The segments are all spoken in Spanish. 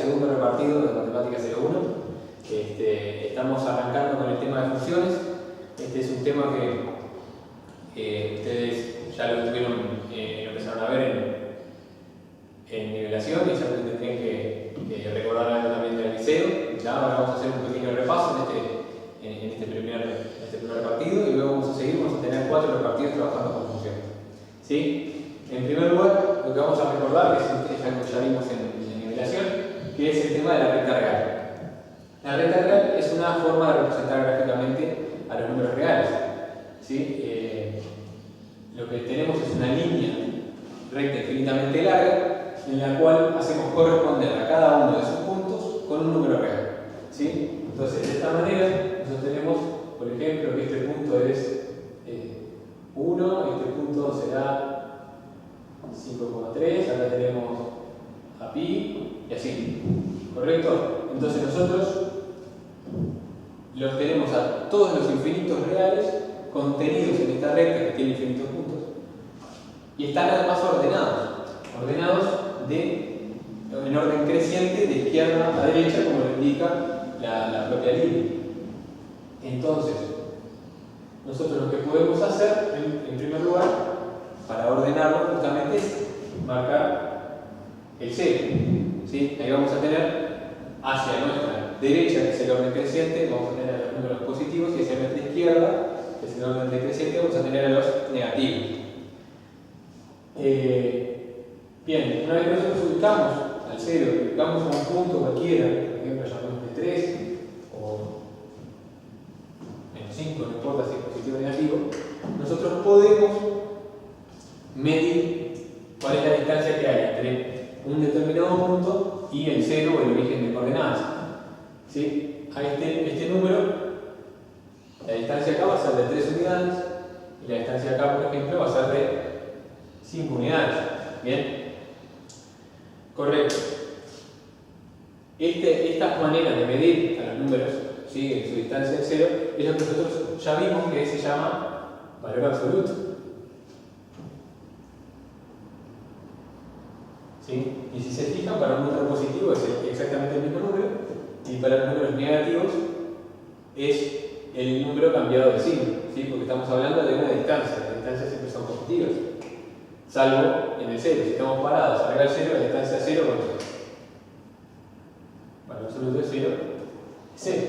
segundo repartido de Matemática 01. Estamos arrancando con el tema de funciones. Este es un tema que ustedes ya lo empezaron a ver en nivelación y ya tendrían que recordar algo también del liceo. Ya ahora vamos a hacer un pequeño repaso en este primer partido y luego vamos a seguir, vamos a tener 4 repartidos trabajando con funciones. ¿Sí? En primer lugar, lo que vamos a recordar, que es algo que ya vimos en nivelación, que es el tema de la recta real. La recta real es una forma de representar gráficamente a los números reales. ¿Sí? Lo que tenemos es una línea recta infinitamente larga en la cual hacemos corresponder a cada uno de esos puntos con un número real. ¿Sí? Entonces, de esta manera, nosotros tenemos, por ejemplo, que este punto es 1, este punto será 5,3, acá tenemos a pi y así. ¿Correcto? Entonces nosotros los tenemos a todos los infinitos reales contenidos en esta recta que tiene infinitos puntos y están además ordenados en orden creciente de izquierda a derecha, como lo indica la propia línea. Entonces, nosotros lo que podemos hacer, en primer lugar, para ordenarlo justamente es marcar el 0. ¿Sí? Ahí vamos a tener hacia nuestra derecha, que es el orden creciente, vamos a tener los números positivos, y hacia nuestra izquierda, que es el orden decreciente, vamos a tener a los negativos. Bien, una vez que nosotros ubicamos al 0, ubicamos a un punto cualquiera, por ejemplo, llamamos de 3 o menos 5, no importa si es positivo o negativo, nosotros podemos medir cuál es la distancia que hay entre un determinado punto y el 0 o el origen de coordenadas. ¿Sí? A este número, la distancia acá va a ser de 3 unidades y la distancia acá, por ejemplo, va a ser de 5 unidades. ¿Bien? Correcto. Estas maneras de medir a los números, ¿sí?, en su distancia del 0, es lo que nosotros ya vimos que se llama valor absoluto. ¿Sí? Y si se fijan, para un número positivo es exactamente el mismo número, y para los números negativos es el número cambiado de signo, ¿sí? Porque estamos hablando de una distancia, las distancias siempre son positivas, salvo en el 0. Si estamos parados arriba del 0, la distancia 0, valor absoluto es 0, es 0.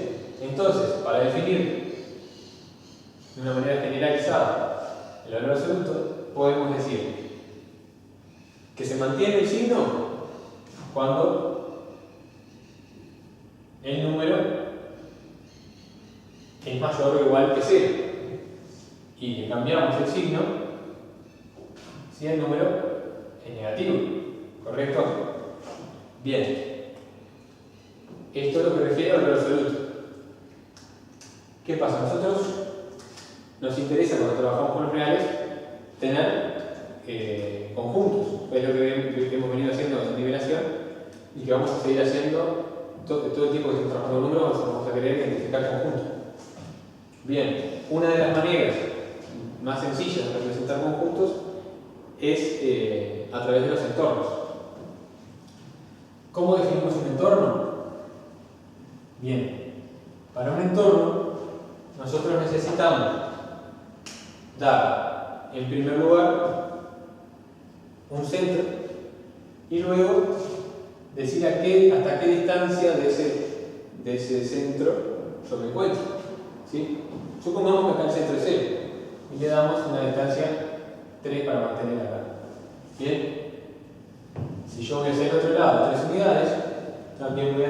Entonces, para definir de una manera generalizada el valor absoluto, podemos decir que se mantiene el signo cuando el número es mayor o igual que 0 y le cambiamos el signo si el número es negativo. ¿Correcto? Bien. Esto es lo que refiere al valor absoluto. ¿Qué pasa? Nosotros nos interesa, cuando trabajamos con los reales, tener conjuntos, es lo que hemos venido haciendo en nivelación y que vamos a seguir haciendo todo el tiempo que estamos trabajando con números. Vamos a querer identificar conjuntos. Bien, una de las maneras más sencillas de representar conjuntos es a través de los entornos. ¿Cómo definimos un entorno? Bien, para un entorno nosotros necesitamos dar, en primer lugar, un centro y luego decir hasta qué distancia de ese centro yo me encuentro. ¿Sí? Supongamos que acá el centro es 0 y le damos una distancia 3 para mantener acá. Bien, si yo voy hacia el otro lado 3 unidades, también voy a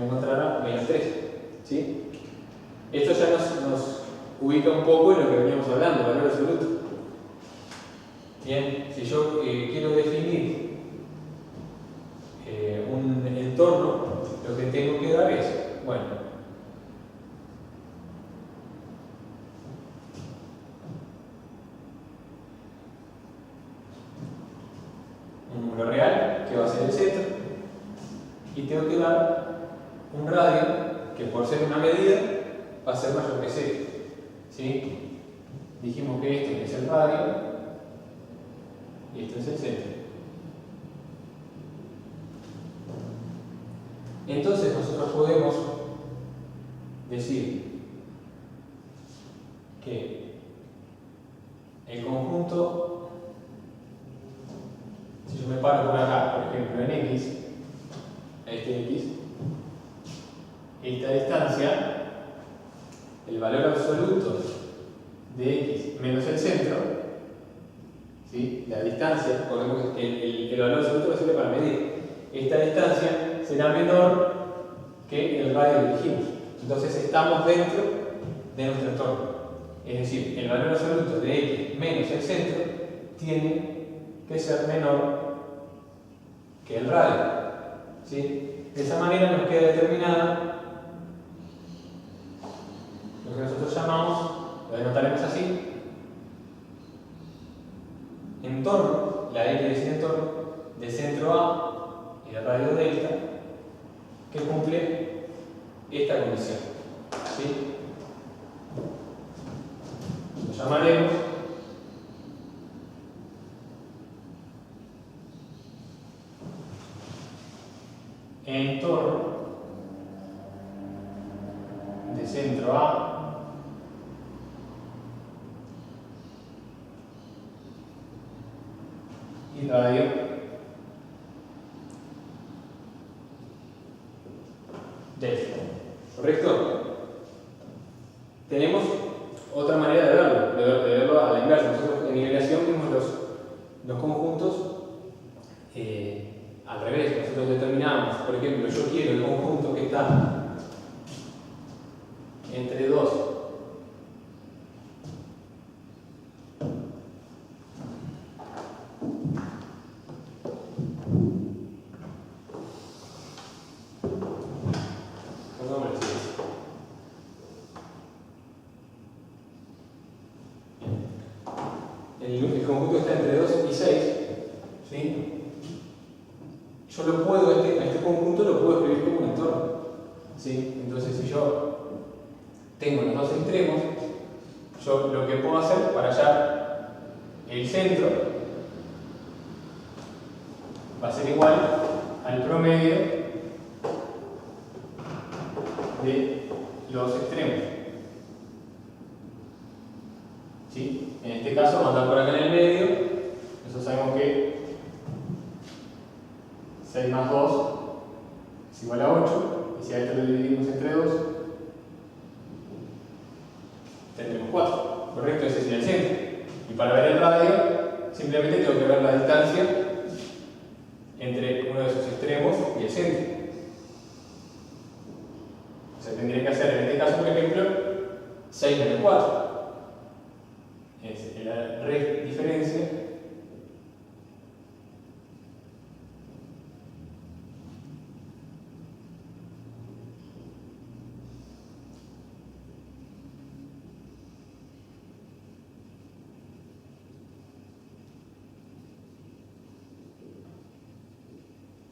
encontrar a menos 3. ¿Sí? Esto ya nos ubica un poco en lo que veníamos hablando, valor absoluto. Bien, si yo quiero definir un entorno, lo que tengo que dar es, bueno, un número real, que va a ser el centro, y tengo que dar un radio, que por ser una medida, va a ser mayor que 0. ¿Sí? Dijimos que este es el radio, y este es el centro. Entonces nosotros podemos decir que el conjunto, si yo me paro por acá, por ejemplo en X, esta distancia, el valor absoluto de X menos el centro, ¿sí? La distancia, recordemos que el valor absoluto sirve para medir. Esta distancia será menor que el radio que elegimos. Entonces estamos dentro de nuestro entorno. Es decir, el valor absoluto de X menos el centro tiene que ser menor que el radio. ¿Sí? De esa manera nos queda determinada lo que nosotros llamamos, lo denotaremos así, entorno, la X es el entorno de centro A y de radio delta, que cumple esta condición. ¿Sí? Lo llamaremos entorno de centro A y radio delta. ¿Correcto? Tenemos otra manera de verlo a la inversa. Nosotros en nivelación vimos los conjuntos al revés. Nosotros determinamos, por ejemplo, yo quiero el conjunto que está entre 2 el conjunto está entre 2 y 6, ¿sí? Yo lo puedo, este conjunto lo puedo escribir como un entorno, ¿sí? Entonces, si yo tengo los dos extremos, yo lo que puedo hacer para hallar el centro va a ser igual al promedio de los extremos. ¿Sí? En este caso, vamos a andar por acá en el medio. Nosotros sabemos que 6 más 2 es igual a 8. Y si a esto lo dividimos entre 2, tendremos 4. ¿Correcto? Ese sería el centro. Y para ver el radio, simplemente tengo que ver la distancia entre uno de sus extremos y el centro. O sea, tendría que hacer en este caso, por ejemplo, 6 menos 4. Es la diferencia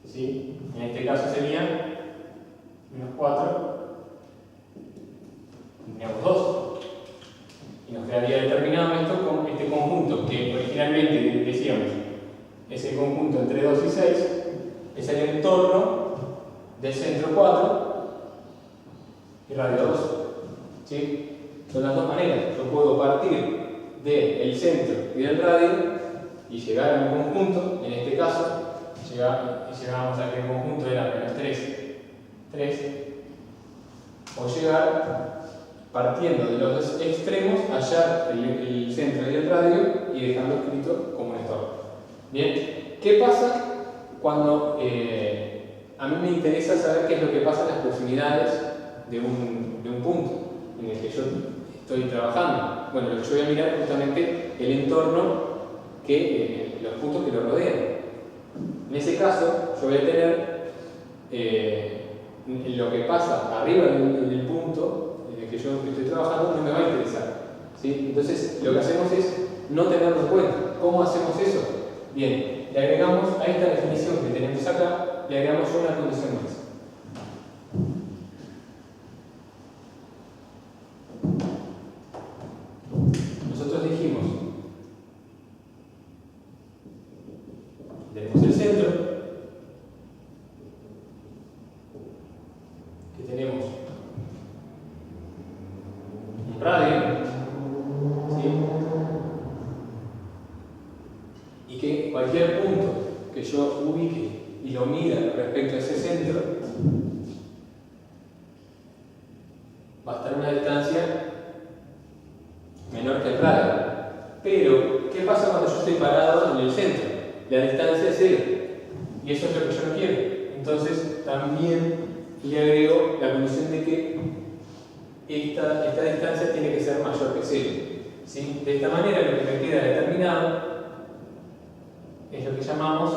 ¿sí? En este caso sería menos 4 menos 2. Y nos quedaría determinado esto con este conjunto que originalmente decíamos es el conjunto entre 2 y 6, es el entorno del centro 4 y radio 2. ¿Sí? Son las dos maneras. Yo puedo partir del centro y del radio y llegar a mi conjunto. En este caso, llegamos a que el conjunto era menos 3, o llegar partiendo de los dos extremos, hallar el centro y el radio y dejando escrito como un entorno. Bien, ¿qué pasa cuando a mí me interesa saber qué es lo que pasa en las proximidades de un punto en el que yo estoy trabajando? Bueno, lo que yo voy a mirar es justamente el entorno, los puntos que lo rodean. En ese caso, yo voy a tener lo que pasa arriba del punto que yo estoy trabajando no me va a interesar. ¿Sí? Entonces, lo que hacemos es no tenerlo en cuenta. ¿Cómo hacemos eso? Bien, le agregamos a esta definición que tenemos acá, le agregamos una condición más. Nosotros dijimos, tenemos el centro, yo ubique y lo mida respecto a ese centro, va a estar a una distancia menor que el radio. Pero, ¿qué pasa cuando yo estoy parado en el centro? La distancia es 0. Y eso es lo que yo no quiero. Entonces, también le agrego la condición de que esta distancia tiene que ser mayor que 0. ¿Sí? De esta manera, lo que me queda determinado es lo que llamamos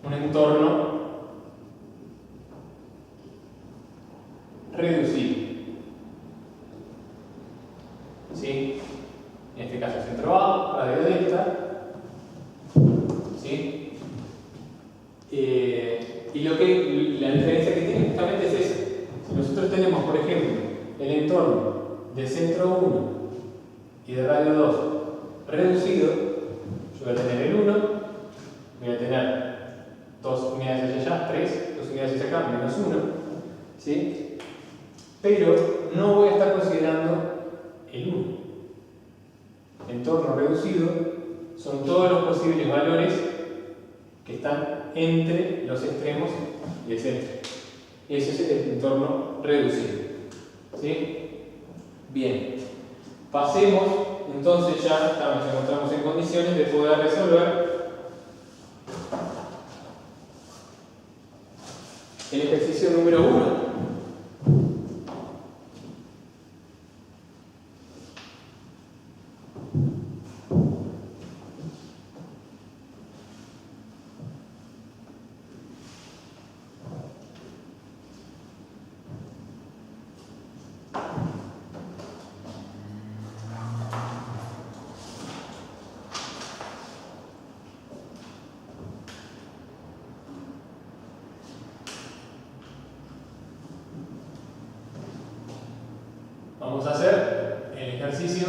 un entorno reducido. ¿Sí? En este caso, centro A, radio delta. ¿Sí? Y la diferencia que tiene justamente es esa. Si nosotros tenemos, por ejemplo, el entorno de centro 1 y de radio 2 reducido, yo voy a tener el 1, voy a tener 2 unidades hacia allá, 3, 2 unidades hacia acá, menos 1, ¿sí? Pero no voy a estar considerando el 1. Entorno reducido son todos los posibles valores que están entre los extremos y el centro. Ese es el entorno reducido. ¿Sí? Bien. Pasemos, entonces ya nos encontramos en condiciones de poder resolver el ejercicio número 1. Vamos a hacer el ejercicio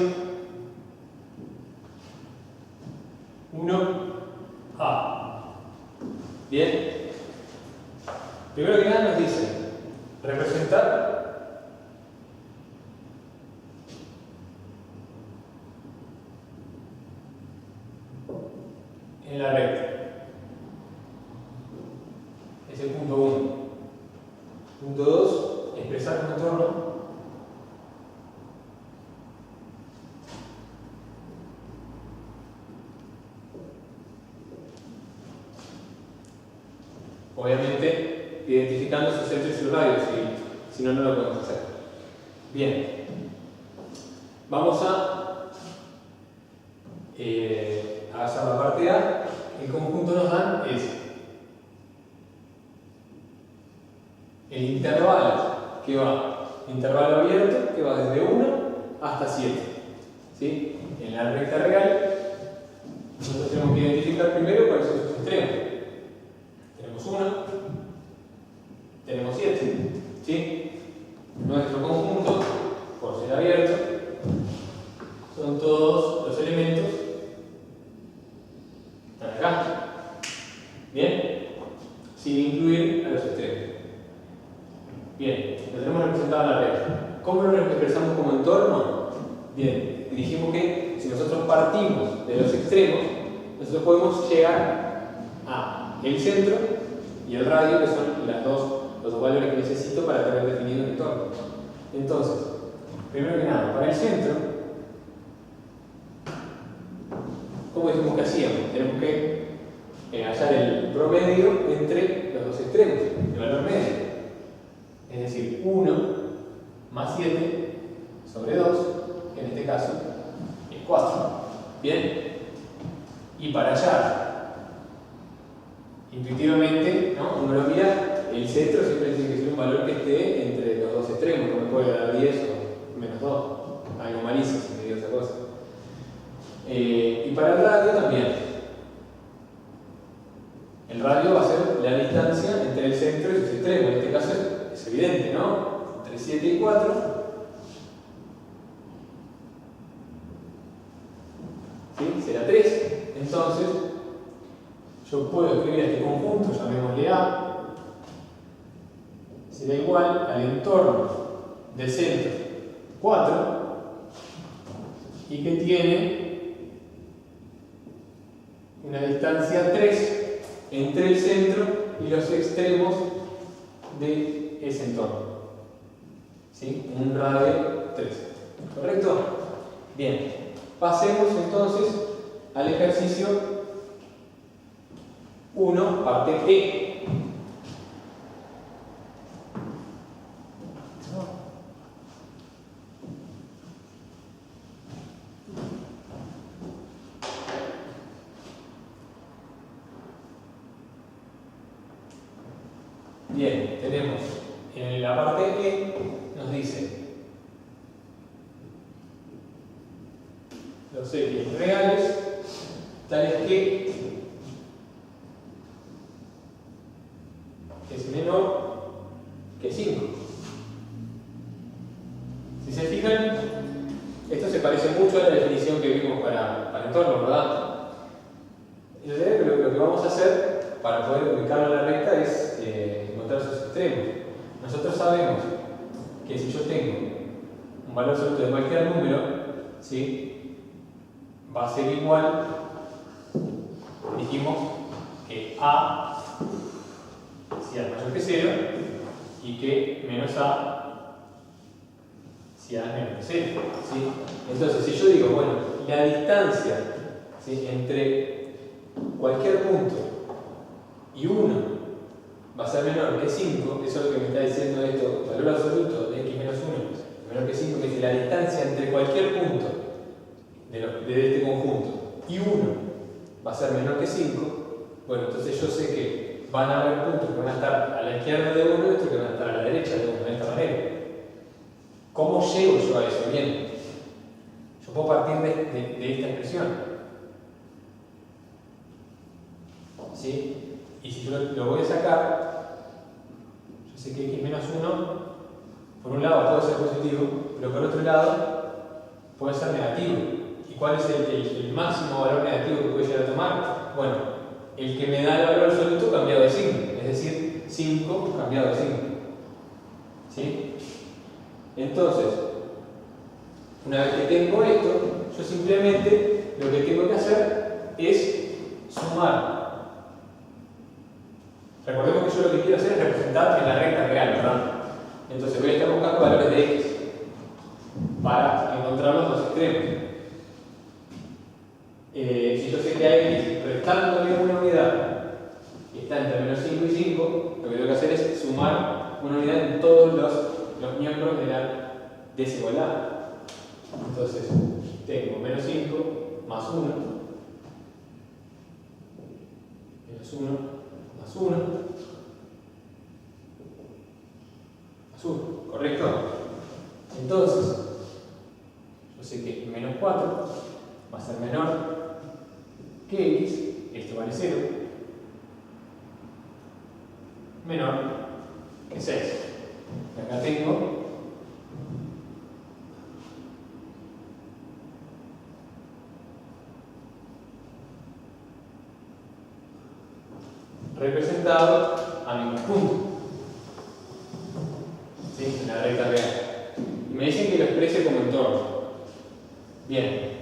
1A. Bien. Primero que nada nos dice representar en la recta. Es el punto 1. Punto 2, expresar un entorno obviamente identificando sus centros y sus radios, si no, no lo podemos hacer. Bien, vamos a hacer la parte A. El conjunto nos dan es el intervalo que va, intervalo abierto que va desde 1 hasta 7. ¿Sí? En la recta real, nosotros tenemos que identificar primero cuáles son sus extremos. Tenemos 1, tenemos 7. ¿Sí? Nuestro conjunto, por ser abierto, son todos los elementos que están acá. ¿Bien? Sin incluir a los extremos. Bien, lo tenemos representado en la recta. ¿Cómo lo expresamos como entorno? Bien, dijimos que si nosotros partimos de los extremos, nosotros podemos llegar a el centro y el radio, que son los dos valores que necesito para tener definido el entorno. Entonces, primero que nada, para el centro, ¿cómo dijimos que hacíamos? Tenemos que hallar el promedio entre los dos extremos, el valor medio. Es decir, 1 más 7 sobre 2, que en este caso es 4. ¿Bien? Y para hallar intuitivamente, ¿no? Uno lo mira, el centro siempre tiene que ser un valor que esté entre los dos extremos, no me puede dar 10 o menos 2. Algo malísimo si me digo esa cosa. Y para el radio también. El radio va a ser la distancia entre el centro y sus extremos. En este caso es evidente, ¿no? Entre 7 y 4. ¿Sí? Será 3. Entonces, yo puedo escribir este conjunto, llamémosle A, será igual al entorno del centro 4 y que tiene una distancia 3 entre el centro y los extremos de ese entorno. ¿Sí? Un radio 3. ¿Correcto? Bien. Pasemos entonces al ejercicio 1, parte E. Bien, tenemos en la parte E, nos dice los X reales, tales que es menor que 5. Si se fijan, esto se parece mucho a la definición que vimos para entorno, ¿verdad? En realidad lo que vamos a hacer para poder ubicarlo en la recta es encontrar sus extremos. Nosotros sabemos que si yo tengo un valor absoluto de cualquier número, ¿sí?, va a ser igual, dijimos que A si A es mayor que 0 y que menos A si A es menor que 0. ¿Sí? Entonces, si yo digo, bueno, la distancia, ¿sí?, entre cualquier punto y 1 va a ser menor que 5, eso es lo que me está diciendo esto, valor absoluto de x menos 1 menor que 5, que es la distancia entre cualquier punto de este conjunto y 1 va a ser menor que 5, bueno, entonces yo sé que van a haber puntos que van a estar a la izquierda de 1 y otros que van a estar a la derecha de 1, de esta manera. ¿Cómo llego yo a eso? Bien, yo puedo partir de esta expresión. ¿Sí? Y si yo lo voy a sacar, yo sé que x menos 1, por un lado puede ser positivo, pero por otro lado puede ser negativo. ¿Y cuál es el máximo valor negativo que puede llegar a tomar? Bueno, el que me da el valor absoluto cambiado de signo, es decir, 5 cambiado de signo. ¿Sí? Entonces, una vez que tengo esto, yo simplemente lo que tengo que hacer es sumar. Recordemos que yo lo que quiero hacer es representar en la recta real, ¿verdad? Entonces voy a estar buscando valores de x para encontrar los dos extremos. Si yo sé que a x restándole una unidad está entre menos 5 y 5, lo que tengo que hacer es sumar una unidad en todos los miembros de la desigualdad. Entonces tengo menos 5 más 1, menos 1 más 1, más 1, ¿correcto? Entonces, yo sé que menos 4 va a ser menor que x, esto vale 0, menor que 6. Y acá tengo representado a mi conjunto, ¿sí?, en la recta real. Y me dicen que lo exprese como entorno. Bien.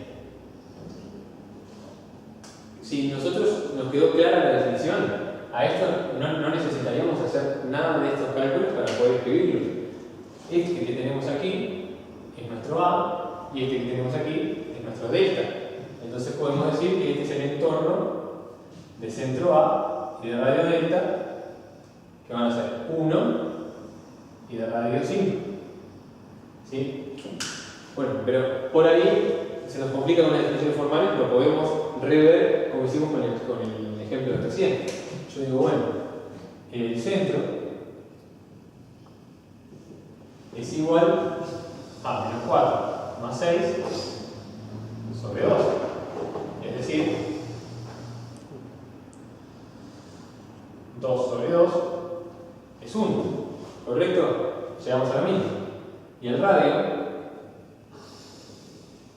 Si nosotros nos quedó clara la definición, a esto no necesitaríamos hacer nada de estos cálculos para poder escribirlo. Este que tenemos aquí es nuestro A y este que tenemos aquí es nuestro delta. Entonces podemos decir que este es el entorno de centro A y de radio delta, que van a ser 1 y de radio 5. ¿Sí? Bueno, pero por ahí se nos complica con las definiciones formales, lo podemos rever como hicimos con el ejemplo de recién. Yo digo, bueno, el centro es igual a menos 4 más 6 sobre 2. Es decir, 2 sobre 2 es 1. ¿Correcto? Llegamos a la misma. Y el radio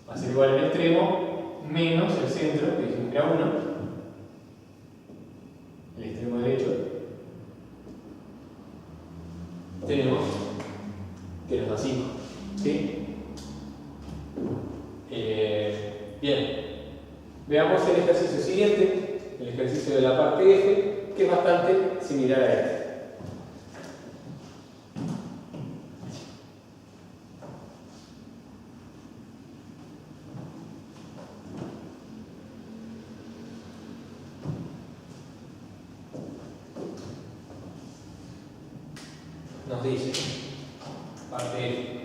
va a ser igual al extremo menos el centro, que dijimos que era 1, el extremo derecho, tenemos que nos da 5. ¿Sí? Bien, veamos el ejercicio siguiente. el ejercicio de la parte F, que es bastante similar a este. Nos dice, parte F.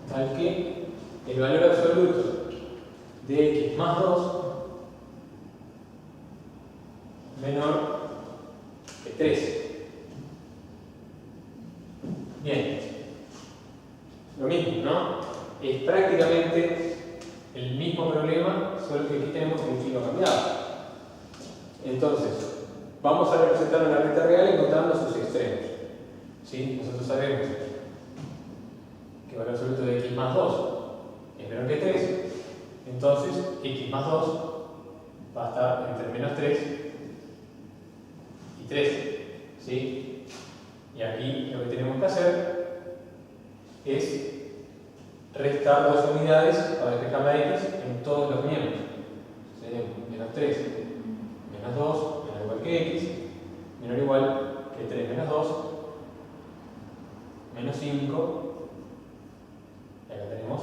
Tal que el valor absoluto de x más 2 menor que 3. Bien, lo mismo, ¿no? Es prácticamente el mismo problema, solo que aquí tenemos el signo cambiado. Entonces, vamos a representar una recta real encontrando sus extremos. ¿Sí? Nosotros sabemos que el valor absoluto de x más 2 es menor que 3. Entonces, x más 2 va a estar entre menos 3 y 3. ¿Sí? Y aquí lo que tenemos que hacer es restar 2 unidades para despejar la x en todos los miembros. Tenemos menos 3 menos 2 menor o igual que x, menor o igual que 3 menos 2, menos 5, y acá tenemos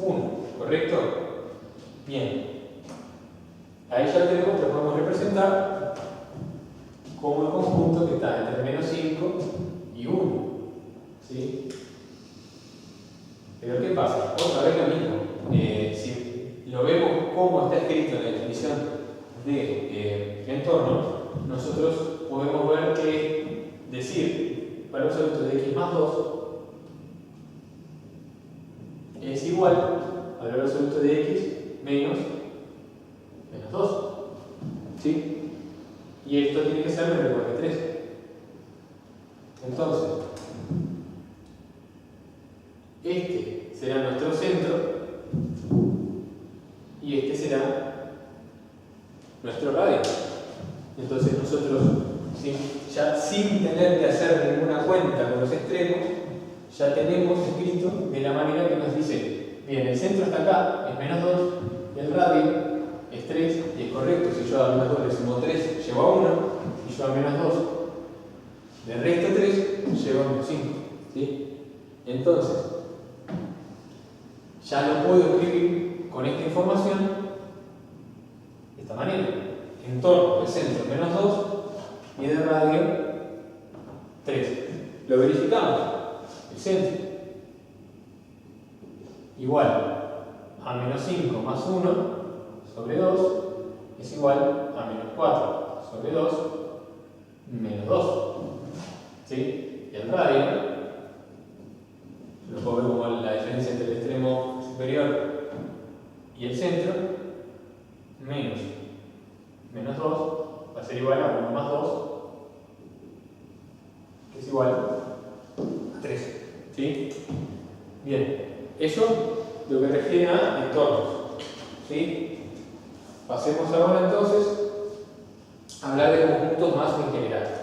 1, ¿correcto? Bien, ahí ya tenemos que podemos representar como el conjunto que está entre menos 5 y 1, ¿sí? Pero ¿qué pasa? Otra vez lo mismo, si lo vemos como está escrito en la definición de entorno, nosotros podemos ver que decir valor absoluto de x más 2 es igual al valor absoluto de x menos 2. ¿Sí? Y esto tiene que ser menor o igual que 3. Entonces, este será nuestro centro y este será nuestro radio. Entonces nosotros, ya sin tener que hacer ninguna cuenta con los extremos, ya tenemos escrito de la manera que nos dice, bien, el centro está acá, es menos 2, y el radio es 3, y es correcto, si yo a menos 2 le sumo 3, llevo a 1, y yo a menos 2 le resto 3, llevo a menos 5. ¿Sí? Entonces, ya lo puedo escribir con esta información de esta manera. Entorno del centro menos 2 y de radio 3. Lo verificamos. El centro igual a menos 5 más 1 sobre 2 es igual a menos 4 sobre 2 menos 2. ¿Sí? Y el radio lo puedo ver como la diferencia entre el extremo superior y el centro, menos 2 va a ser igual a 1 más 2, que es igual a 3. ¿Sí? Bien, eso lo que refiere a entornos. ¿Sí? Pasemos ahora entonces a hablar de conjuntos más en general.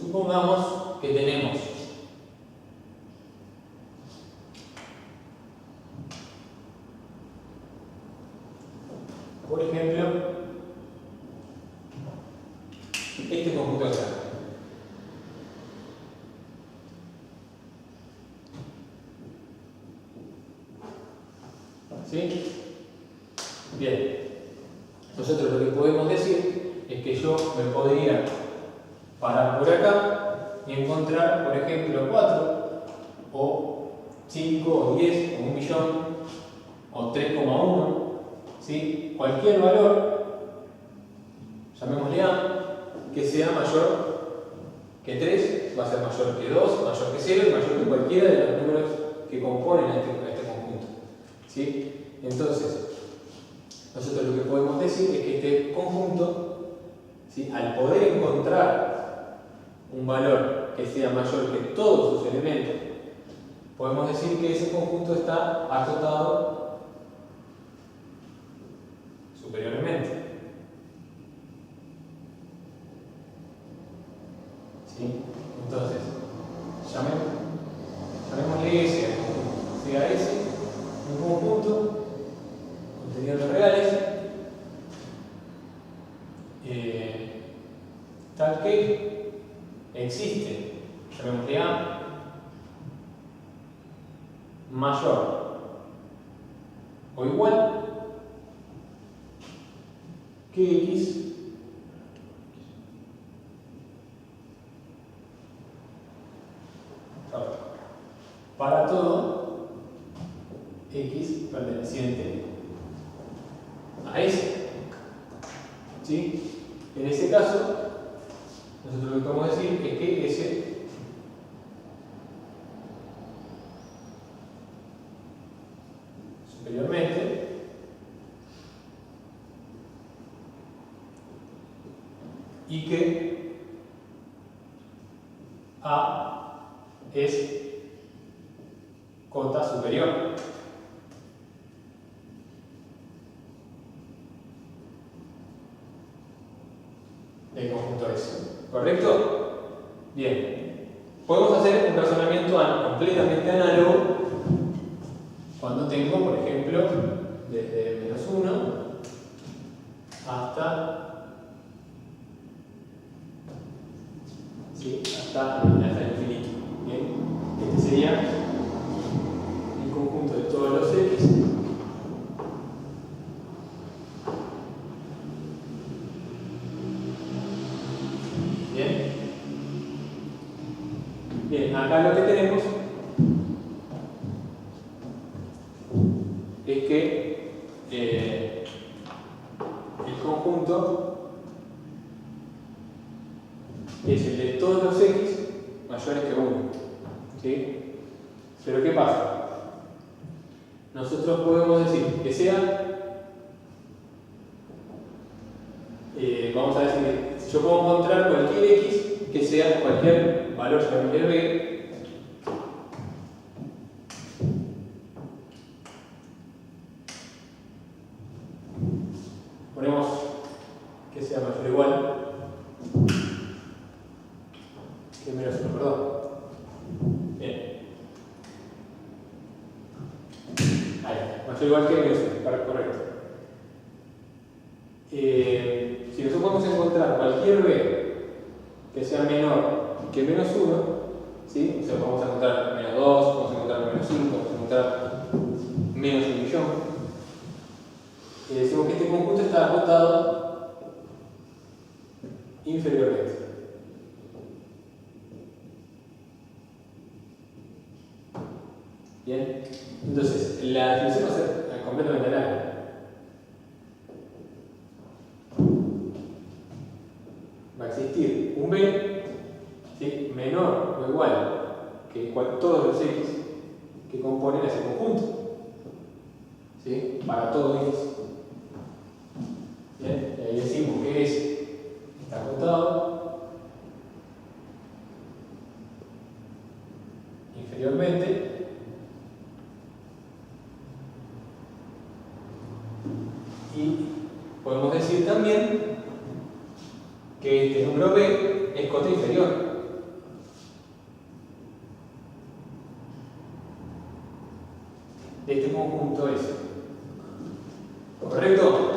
Supongamos que tenemos por ejemplo este conjunto de acá. ¿Sí? Bien. Nosotros lo que podemos decir es que yo me podría parar por acá y encontrar, por ejemplo, 4 o 5 o 10 o 1 millón o 3,1, ¿sí? Cualquier valor, llamémosle A, que sea mayor que 3, va a ser mayor que 2, mayor que 0 y mayor que cualquiera de los números que componen a este conjunto. ¿Sí? Entonces, nosotros lo que podemos decir es que este conjunto ¿sí? Al poder encontrar un valor que sea mayor que todos sus elementos, podemos decir que ese conjunto está acotado superiormente. ¿Sí? Entonces, llamémosle S al conjunto. Sea S un conjunto conteniendo reales tal que existe, llamémosle A, mayor o igual que X para todo X perteneciente a S. ¿Sí? En ese caso, nosotros lo que podemos decir es que S superiormente y que A es cota superior. Del conjunto S. ¿Correcto? Bien. Podemos hacer un razonamiento completamente análogo cuando tengo, por ejemplo, desde -1 hasta, ¿sí? hasta el infinito. Bien. Este sería el conjunto de todos los X Bien, acá lo que tenemos es que el conjunto es el de todos los X mayores que 1. ¿Sí? Pero ¿qué pasa? Nosotros podemos decir que sea, vamos a decir, si yo puedo encontrar cualquier X que sea cualquier valor, llamémosle B, ponemos que sea mayor o igual que menos 1, perdón. Bien. Ahí, mayor o igual que menos 1, correcto. Si nosotros podemos encontrar cualquier B que sea menor que menos 1, ¿sí? O sea, vamos a encontrar menos 2, vamos a encontrar menos 5, vamos a encontrar menos 1.000.000. Decimos que este conjunto está acotado inferiormente. Bien, entonces la definición va a ser completamente análoga. Va a existir un B, ¿sí? menor o igual que todos los X que componen ese conjunto, ¿sí? para todo X. Bien, y ahí decimos que está acotado inferiormente y podemos decir también que este número B es cota inferior. De este conjunto S. ¿Correcto?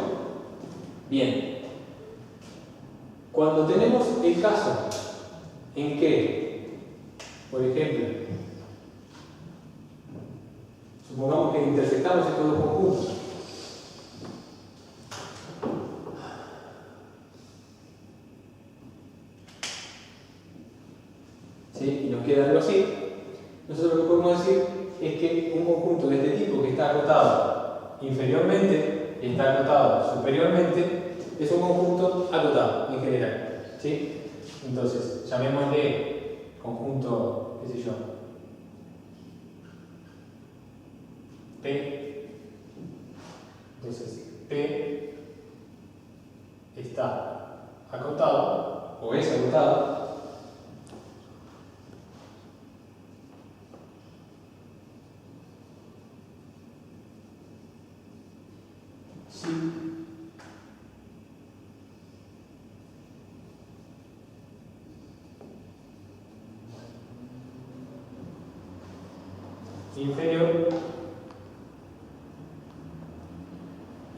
Bien. Cuando tenemos el caso en que, por ejemplo, supongamos que intersectamos estos dos conjuntos, ¿sí? Y nos queda algo así, nosotros lo que podemos decir es que un conjunto de este tipo que está acotado inferiormente y está acotado superiormente es un conjunto acotado en general. ¿Sí? Entonces, llamémosle conjunto, qué sé yo, P. Entonces, P está acotado acotado. Sí. Inferior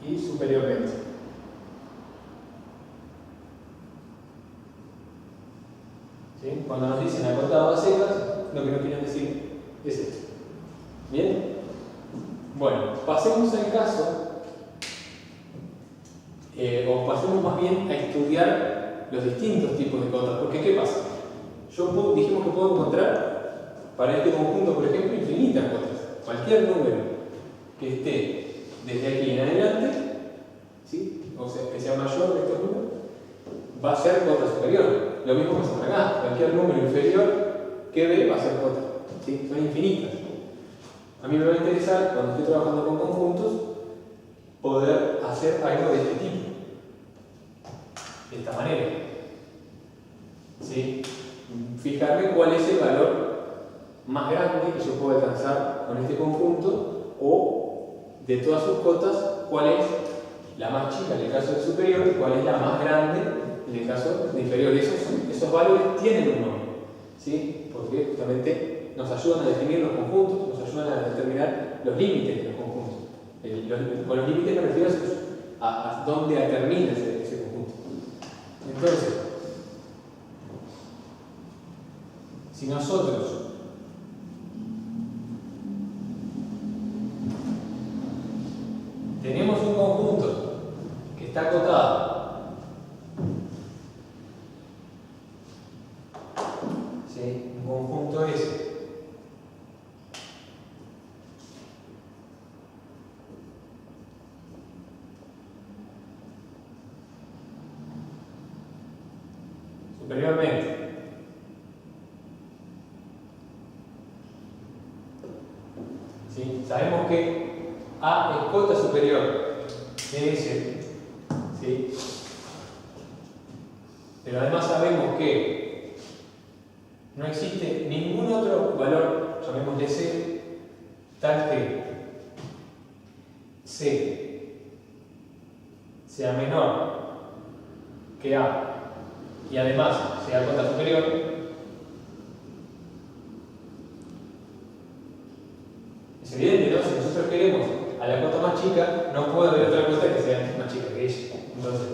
y superiormente. ¿Sí? Cuando nos dicen acotado a secas, lo que nos quieren decir es esto. ¿Bien? Bueno, pasemos al caso, o pasemos más bien a estudiar los distintos tipos de cotas. Porque ¿qué pasa? Dijimos que puedo encontrar para este conjunto, por ejemplo, infinitas cotas. Cualquier número que esté desde aquí en adelante, ¿sí? O sea, que sea mayor de estos números, va a ser cota superior. Lo mismo pasa por acá. Cualquier número inferior que B va a ser cota. ¿Sí? Son infinitas. A mí me va a interesar, cuando estoy trabajando con conjuntos, poder hacer algo de este tipo. De esta manera. ¿Sí? Fijarme cuál es el valor más grande que yo puedo alcanzar con este conjunto, o de todas sus cotas, cuál es la más chica en el caso del superior y cuál es la más grande en el caso del inferior. Esos valores tienen un nombre, ¿sí? Porque justamente nos ayudan a definir los conjuntos, nos ayudan a determinar los límites de los conjuntos. Con los límites me refiero a dónde termina ese conjunto. Entonces, si nosotros tenemos un conjunto que está acotado, ¿sí? Un conjunto S, superiormente, ¿sí? Sabemos que A es cota superior de S, ¿sí? Pero además sabemos que no existe ningún otro valor, llamémosle C, tal que C sea menor que A y además sea cota superior. Es evidente, ¿no? Si nosotros queremos a la cota más chica, no puede haber otra cota que sea más chica que ella. Entonces,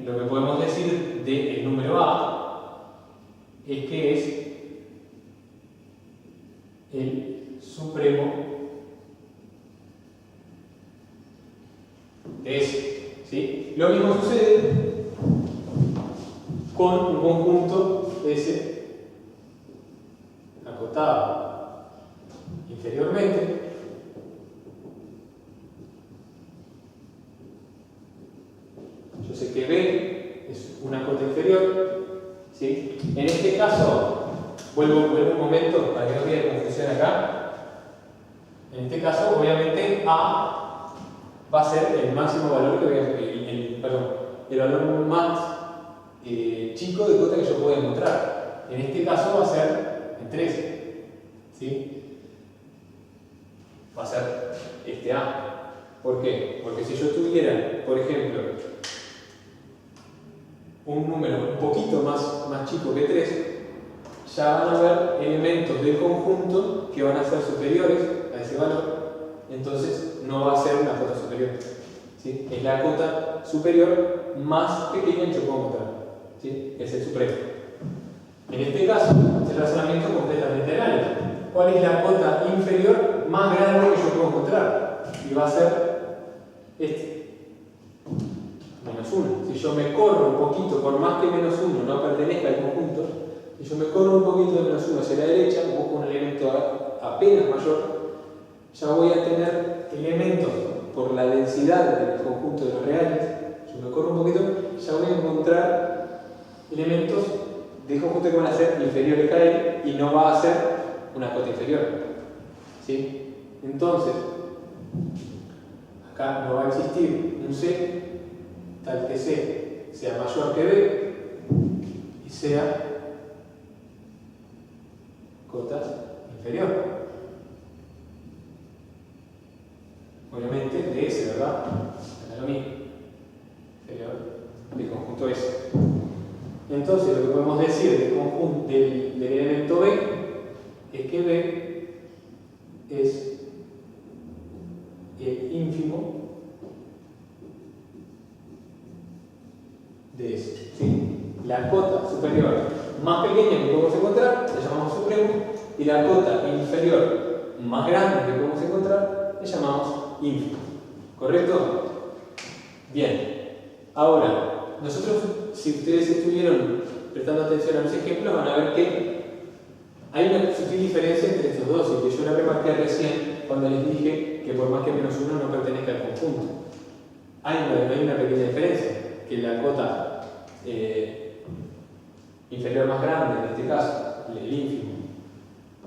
lo que podemos decir del número A es que es el supremo de S, ¿sí? Lo mismo sucede con un conjunto S acotado inferiormente yo sé que B es una cota inferior, ¿sí? En este caso, vuelvo un momento para que no quede confusión acá. En este caso, obviamente, A va a ser el máximo valor que voy a, el valor más chico de cota que yo pueda encontrar. En este caso va a ser el 13, ¿sí? Va a ser este A. ¿Por qué? Porque si yo tuviera, por ejemplo, un número un poquito más chico que 3, ya van a haber elementos del conjunto que van a ser superiores a ese valor, entonces no va a ser una cota superior, ¿sí? Es la cota superior más pequeña que yo puedo encontrar, ¿sí? Es el supremo. En este caso, es el razonamiento completamente real. ¿Cuál es la cota inferior más grande que yo puedo encontrar? Y va a ser este. -1. Si yo me corro un poquito, por más que -1 no pertenezca al conjunto, si yo me corro un poquito de -1 hacia la derecha, busco un elemento apenas mayor, ya voy a tener elementos por la densidad del conjunto de los reales. Si me corro un poquito, ya voy a encontrar elementos del conjunto que van a ser inferiores a él y no va a ser una cota inferior, ¿sí? Entonces, acá no va a existir un C tal que C sea mayor que B, y sea cota inferior. Obviamente de S, ¿verdad? Es lo mismo. Inferior del conjunto S. Entonces lo que podemos decir del elemento B es que B es el ínfimo de S. ¿Sí? La cota superior más pequeña que podemos encontrar le llamamos supremo, y la cota inferior más grande que podemos encontrar le llamamos ínfimo. ¿Correcto? Bien. Ahora, nosotros, si ustedes estuvieron prestando atención a los ejemplos, van a ver que hay una sutil diferencia entre estos dos, y que yo la remarqué recién cuando les dije que por más que menos uno no pertenezca al conjunto. Hay una pequeña diferencia, que la cota inferior más grande, en este caso, el ínfimo,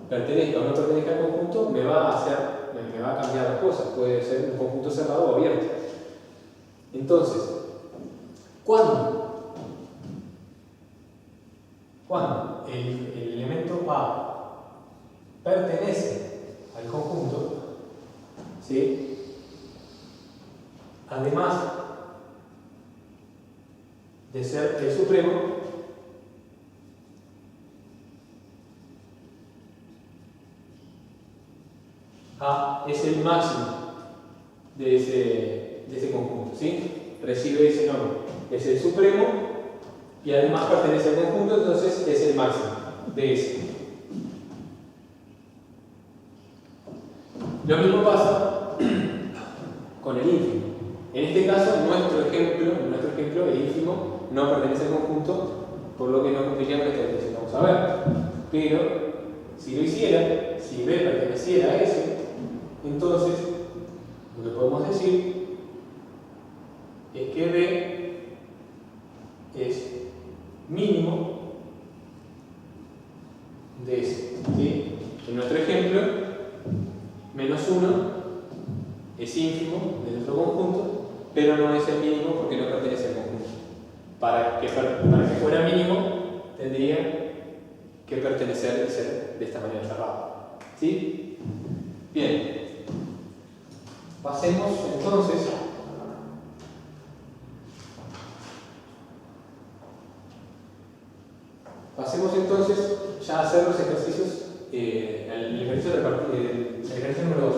pertenezca o no pertenezca al conjunto, me va a cambiar las cosas. Puede ser un conjunto cerrado o abierto. Entonces, cuando el elemento A pertenece al conjunto, ¿sí? Además de ser el supremo, A es el máximo de ese conjunto, ¿sí? Recibe ese nombre. Es el supremo y además pertenece al conjunto, entonces es el máximo de ese. Lo mismo pasa con el ínfimo. En este caso, en nuestro ejemplo, el ínfimo no pertenece al conjunto, por lo que no cumpliríamos esta definición. Vamos a ver. Pero, si lo hiciera, si B perteneciera a ese, entonces, lo que podemos decir es que B es mínimo de S. ¿Sí? En nuestro ejemplo, menos 1 es ínfimo de nuestro conjunto, pero no es el mínimo porque no pertenece al conjunto. Para que fuera mínimo, tendría que pertenecer y ser de esta manera cerrada. ¿Sí? Bien. Pasemos entonces ya a hacer los ejercicios, el ejercicio número 2.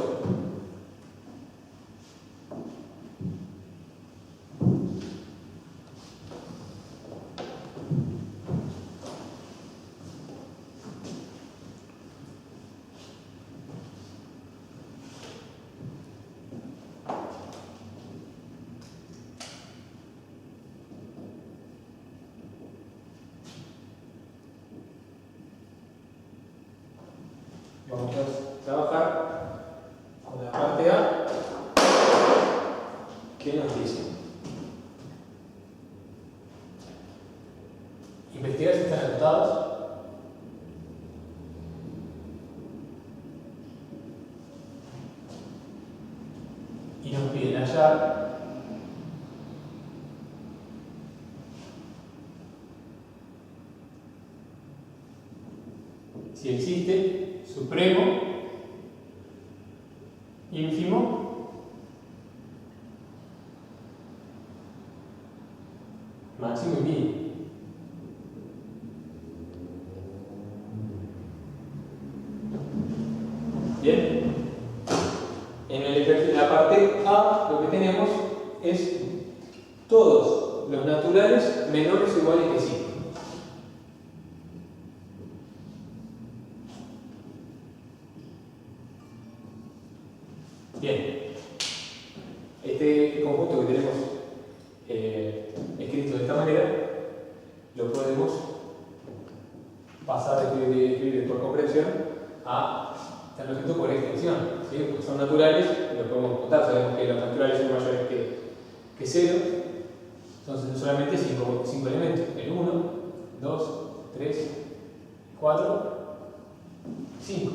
Vamos a trabajar con la parte A. ¿Qué nos dice? Investigar si están anotados. Y nos piden hallar si existe supremo, ínfimo, máximo y mínimo. Bien. En la parte A lo que tenemos es todos los naturales menores o iguales que 5. Bien, este conjunto que tenemos escrito de esta manera lo podemos pasar de escribir por comprensión a estarlo escrito por extensión, ¿sí? Porque son naturales y los podemos contar. Sabemos que los naturales son mayores que 0, entonces solamente 5 elementos: el 1, 2, 3, 4, 5.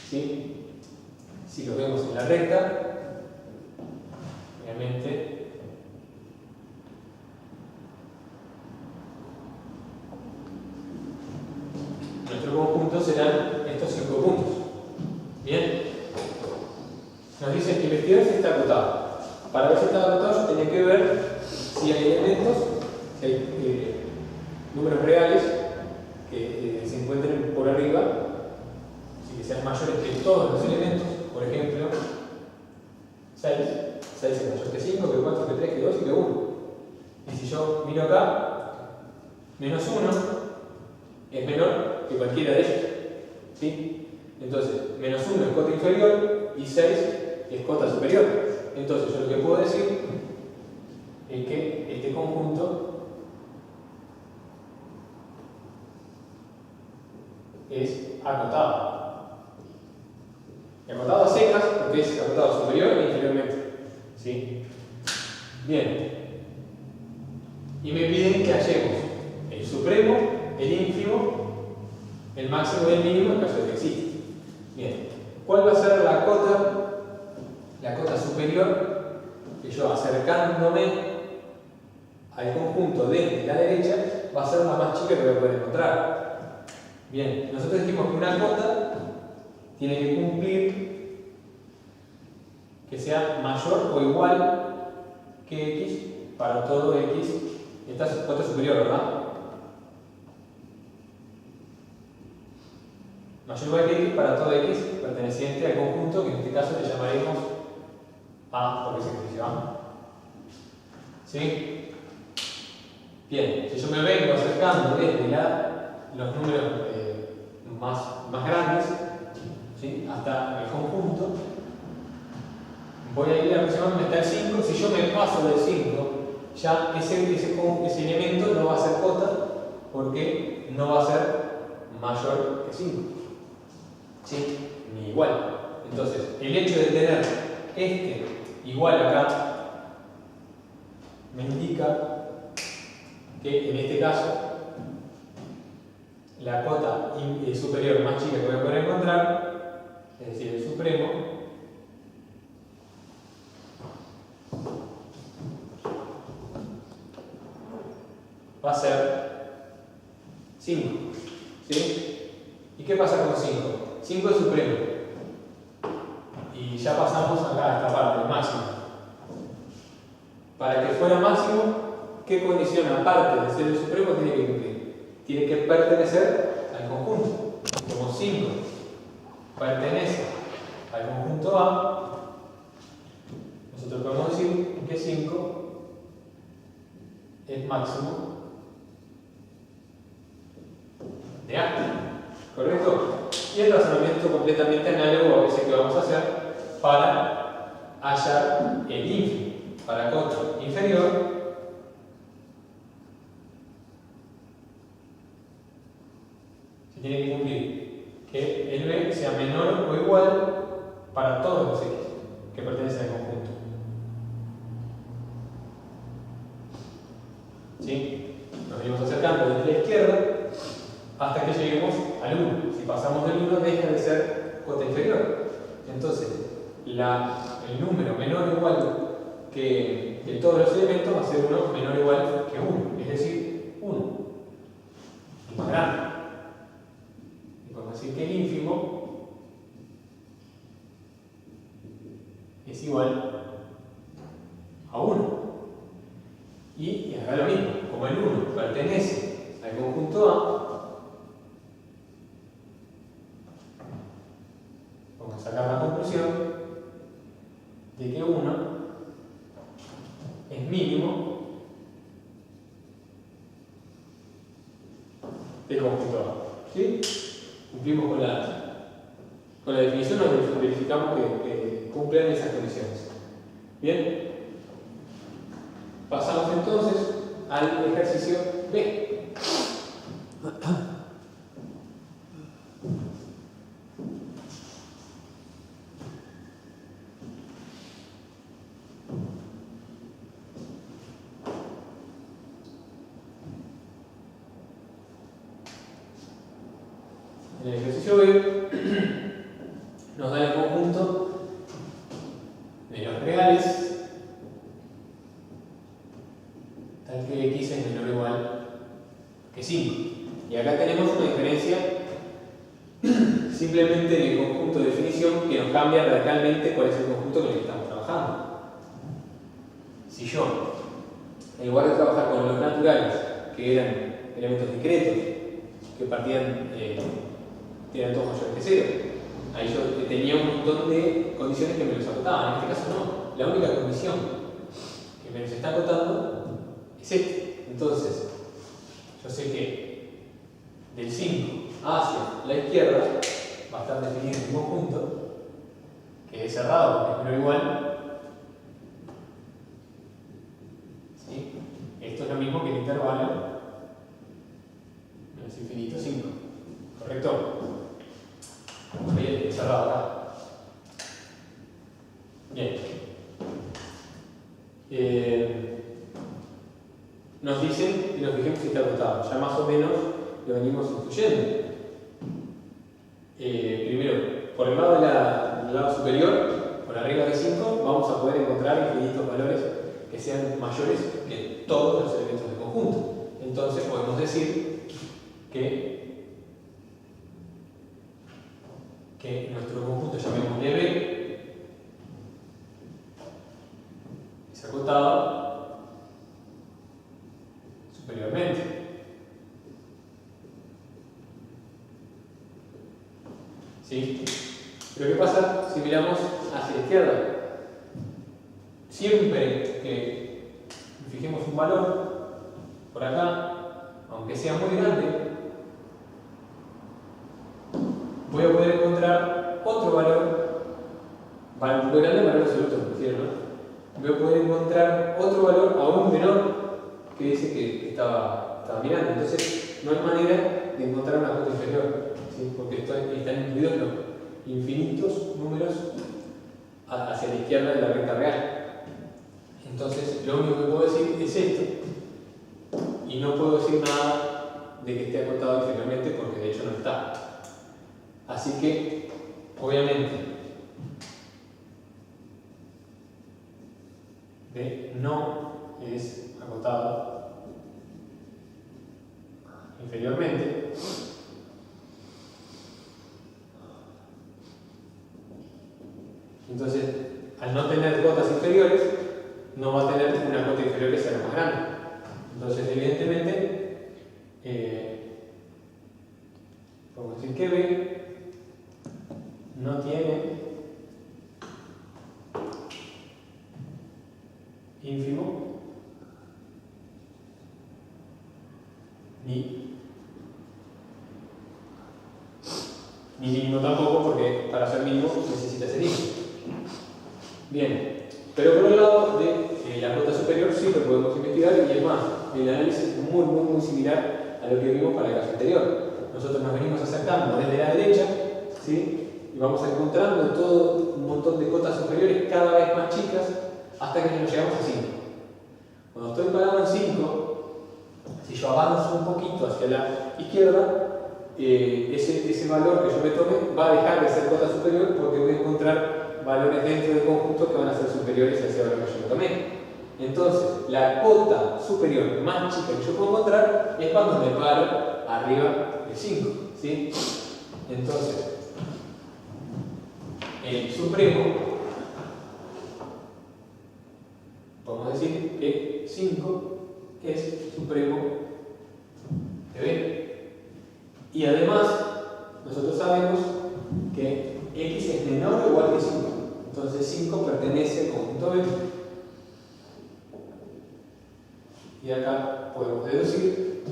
¿Sí? Si lo vemos en la recta, obviamente definiciones está acotado. Para ver si está acotado yo tenía que ver si hay elementos, si hay números reales que se encuentren por arriba, si que sean mayores que todos los elementos, por ejemplo, 6 es mayor que 5, que 4, que 3, que 2 y que 1. Y si yo miro acá, menos 1 es menor que cualquiera de ellos. ¿Sí? Entonces, menos 1 es cota inferior y 6 es cota superior. Entonces, yo lo que puedo decir es que este conjunto es acotado. Y acotado a secas porque es acotado superior e inferiormente. ¿Sí? Bien. Y me piden que hallemos el supremo, el ínfimo, el máximo y el mínimo en caso de que exista. Bien. ¿Cuál va a ser la cota superior que yo acercándome al conjunto desde la derecha va a ser la más chica que voy a poder encontrar? Bien, nosotros dijimos que una cota tiene que cumplir que sea mayor o igual que x para todo x. Esta es cota superior, ¿verdad? Mayor o igual que x para todo x perteneciente al conjunto que en este caso le llamaremos A, porque es ejercicio A. ¿Sí? Bien, si yo me vengo acercando desde los números más grandes, ¿sí?, hasta el conjunto, voy a ir aproximadamente hasta el 5. Si yo me paso del 5, ya ese elemento no va a ser cota porque no va a ser mayor que 5. ¿Sí? Ni igual. Entonces, el hecho de tener este igual acá me indica que en este caso la cota superior más chica que voy a poder encontrar, es decir, el supremo, va a ser 5. ¿Sí? ¿Y qué pasa con 5? 5 es supremo. Y ya pasamos acá a esta parte, el máximo. Para que fuera máximo, ¿qué condición aparte de ser el supremo tiene que cumplir? Tiene que pertenecer al conjunto. Como 5 pertenece al conjunto A, nosotros podemos decir que 5 es máximo de A. ¿Correcto? Y el razonamiento completamente análogo a ese que vamos a hacer para hallar el ínfimo. Para cota inferior, se tiene que cumplir que el B sea menor o igual para todos los X que pertenecen al conjunto. ¿Sí? Nos venimos acercando desde la izquierda hasta que lleguemos al 1. Si pasamos del 1, deja de ser cota inferior. Entonces, el número menor o igual que todos los elementos va a ser 1 menor o igual que 1, es decir, 1. Y más grande. Y podemos decir que el ínfimo es igual a 1. Y acá lo mismo, como el 1 pertenece al conjunto A, vamos a sacar la conclusión de que 1 es mínimo del conjunto A. ¿Sí? Cumplimos con la definición, nos verificamos que cumplen esas condiciones. Bien. Pasamos entonces al ejercicio B. En el ejercicio B nos da el conjunto de los reales tal que x es menor o igual que 5. Y acá tenemos una diferencia simplemente en el conjunto de definición que nos cambia radicalmente cuál es el conjunto con el que estamos trabajando. trabajando. Si yo, en lugar de trabajar con los naturales, que eran elementos discretos, que partían, tenían todos mayores que 0, ahí yo tenía un montón de condiciones que me los acotaban. En este caso no, la única condición que me los está acotando es esta. Entonces, yo sé que del 5 hacia la izquierda va a estar definido un conjunto que es cerrado, porque es menor o igual. ¿Sí? Esto es lo mismo que el intervalo menos infinito 5. ¿Correcto? Bien, cerrado acá. Bien. Nos dicen y nos fijemos si está acotado. Ya más o menos lo venimos incluyendo. Primero, por el lado del lado superior, por arriba de 5, vamos a poder encontrar infinitos valores que sean mayores que todos los elementos del conjunto. Entonces podemos decir que nuestro conjunto, llamémosle B, es acotado superiormente. ¿Sí? Pero ¿qué pasa si miramos hacia la izquierda? Siempre que fijemos un valor por acá, aunque sea muy grande, voy a poder encontrar otro valor, muy grande, valor absoluto, me refiero, ¿no? Voy a poder encontrar otro valor aún menor que ese que estaba mirando. Entonces, no hay manera de encontrar una cota inferior, ¿sí? Porque están incluidos los infinitos números hacia la izquierda de la recta real. Entonces, lo único que puedo decir es esto, y no puedo decir nada de que esté acotado inferiormente porque de hecho no está. Así que, obviamente, B no es acotado inferiormente. Entonces, al no tener cotas inferiores, no va a tener una cota inferior que sea la más grande. Entonces, evidentemente, podemos decir que B no tiene ínfimo ni mínimo tampoco, porque para ser mínimo necesita ser ínfimo. Bien, pero por el lado de la cota superior sí lo podemos investigar, y es más, el análisis es muy similar a lo que vimos para el caso anterior. Nosotros nos venimos acercando desde la derecha, ¿sí? Y vamos encontrando todo un montón de cotas superiores cada vez más chicas hasta que nos llegamos a 5. Cuando estoy parado en 5, si yo avanzo un poquito hacia la izquierda, ese valor que yo me tome va a dejar de ser cota superior, porque voy a encontrar valores dentro del conjunto que van a ser superiores a ese valor que yo me tomé. Entonces, la cota superior más chica que yo puedo encontrar es cuando me paro arriba de 5, ¿sí? Entonces, el supremo, podemos decir que 5 es supremo de B. Y además, nosotros sabemos que x es menor o igual que 5. Entonces 5 pertenece al conjunto B. Y acá podemos deducir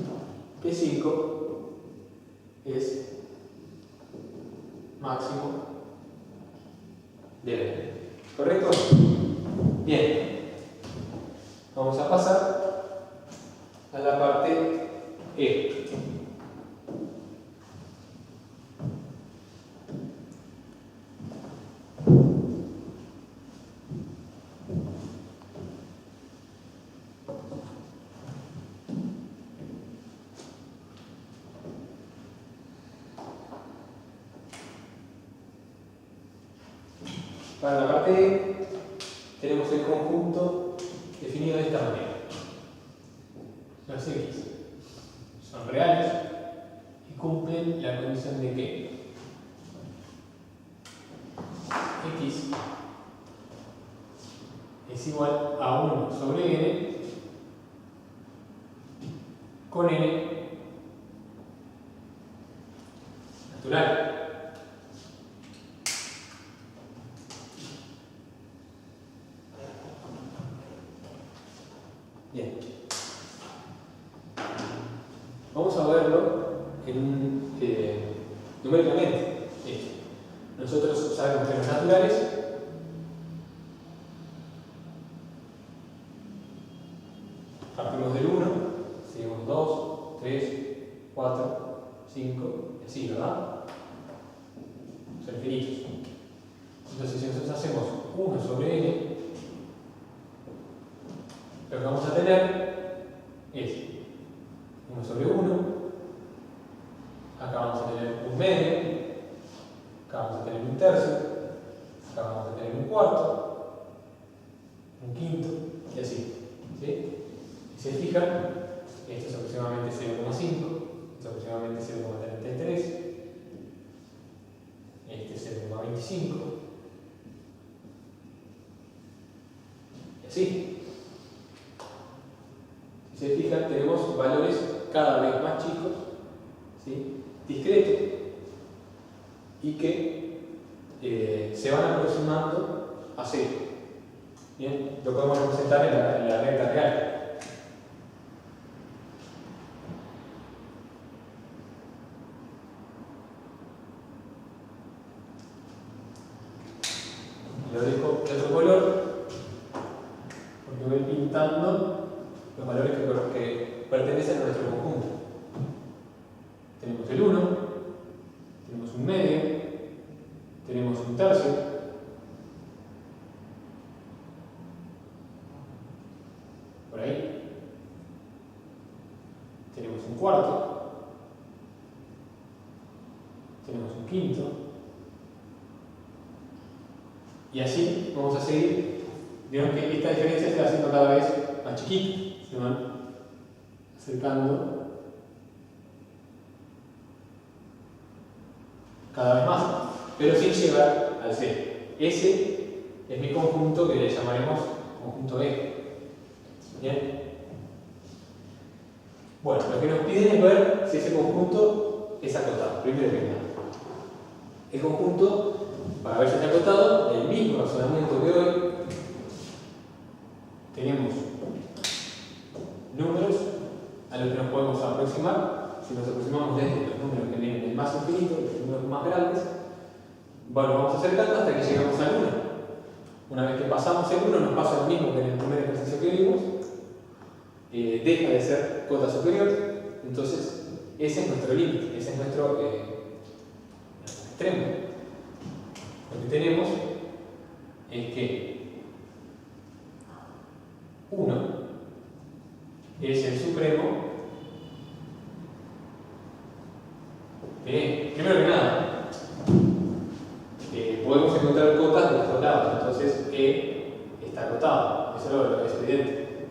que 5 es máximo de B. ¿Correcto? Bien. Vamos a pasar a la parte E. Para la parte E tenemos el conjunto definido de esta manera. Los X son reales y cumplen la condición de que X es igual a 1 sobre n con n natural. Bien. Vamos a verlo numéricamente. Nosotros sabemos que los naturales partimos del 1, seguimos 2, 3, 4, 5, y así, ¿verdad? Son infinitos. Entonces, si nosotros hacemos 1 sobre n, lo que vamos a tener es 1 sobre 1, acá vamos a tener un medio, acá vamos a tener un tercio, acá vamos a tener un cuarto, un quinto, y así. ¿Sí? Si se fijan, esto es aproximadamente 0,5, esto es aproximadamente 0,33, este es 0,25, y así. Si se fijan, tenemos valores cada vez más chicos, ¿sí? Discretos, y que se van aproximando a 0. Bien, lo podemos representar en la recta real. Lo dejo de otro color porque voy pintando los valores que pertenecen a nuestro conjunto. Tenemos el 1, tenemos un medio, tenemos un tercio, por ahí, tenemos un cuarto, tenemos un quinto, y así vamos a seguir. Vieron que esta diferencia se va haciendo cada vez más chiquita, se van acercando cada vez más, pero sin llegar al 0. Ese es mi conjunto que le llamaremos conjunto E. ¿Bien? Bueno, lo que nos piden es ver si ese conjunto es acotado, primero que nada. El conjunto, para ver si es acotado, el mismo razonamiento que hoy, tenemos números a los que nos podemos aproximar. Si nos aproximamos desde los números que vienen del más infinito, los números más grandes, bueno, vamos acercando hasta que llegamos al 1. Una vez que pasamos el 1, nos pasa lo mismo que en el primer ejercicio que vimos, deja de ser cota superior, entonces ese es nuestro límite, ese es nuestro extremo. Lo que tenemos es que 1 es el supremo de, primero que nada, podemos encontrar cotas de los dos lados, entonces E está acotado, eso es evidente.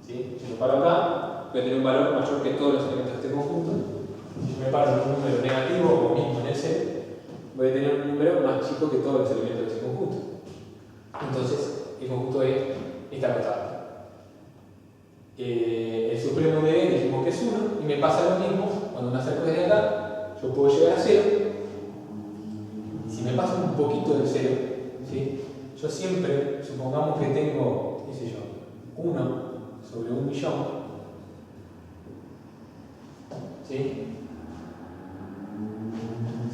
¿Sí? Si me paro acá, voy a tener un valor mayor que todos los elementos de este conjunto. Si yo me paro en un número negativo o mismo en el 0, voy a tener un número más chico que todos los elementos de ese conjunto. Entonces, el conjunto E está acotado. El supremo de E dijimos que es 1, y me pasa lo mismo cuando me acerco desde acá. Yo puedo llegar a 0. Si me paso un poquito del 0, ¿sí? Yo siempre, supongamos que tengo, qué sé yo, 1 sobre 1.000.000, ¿sí?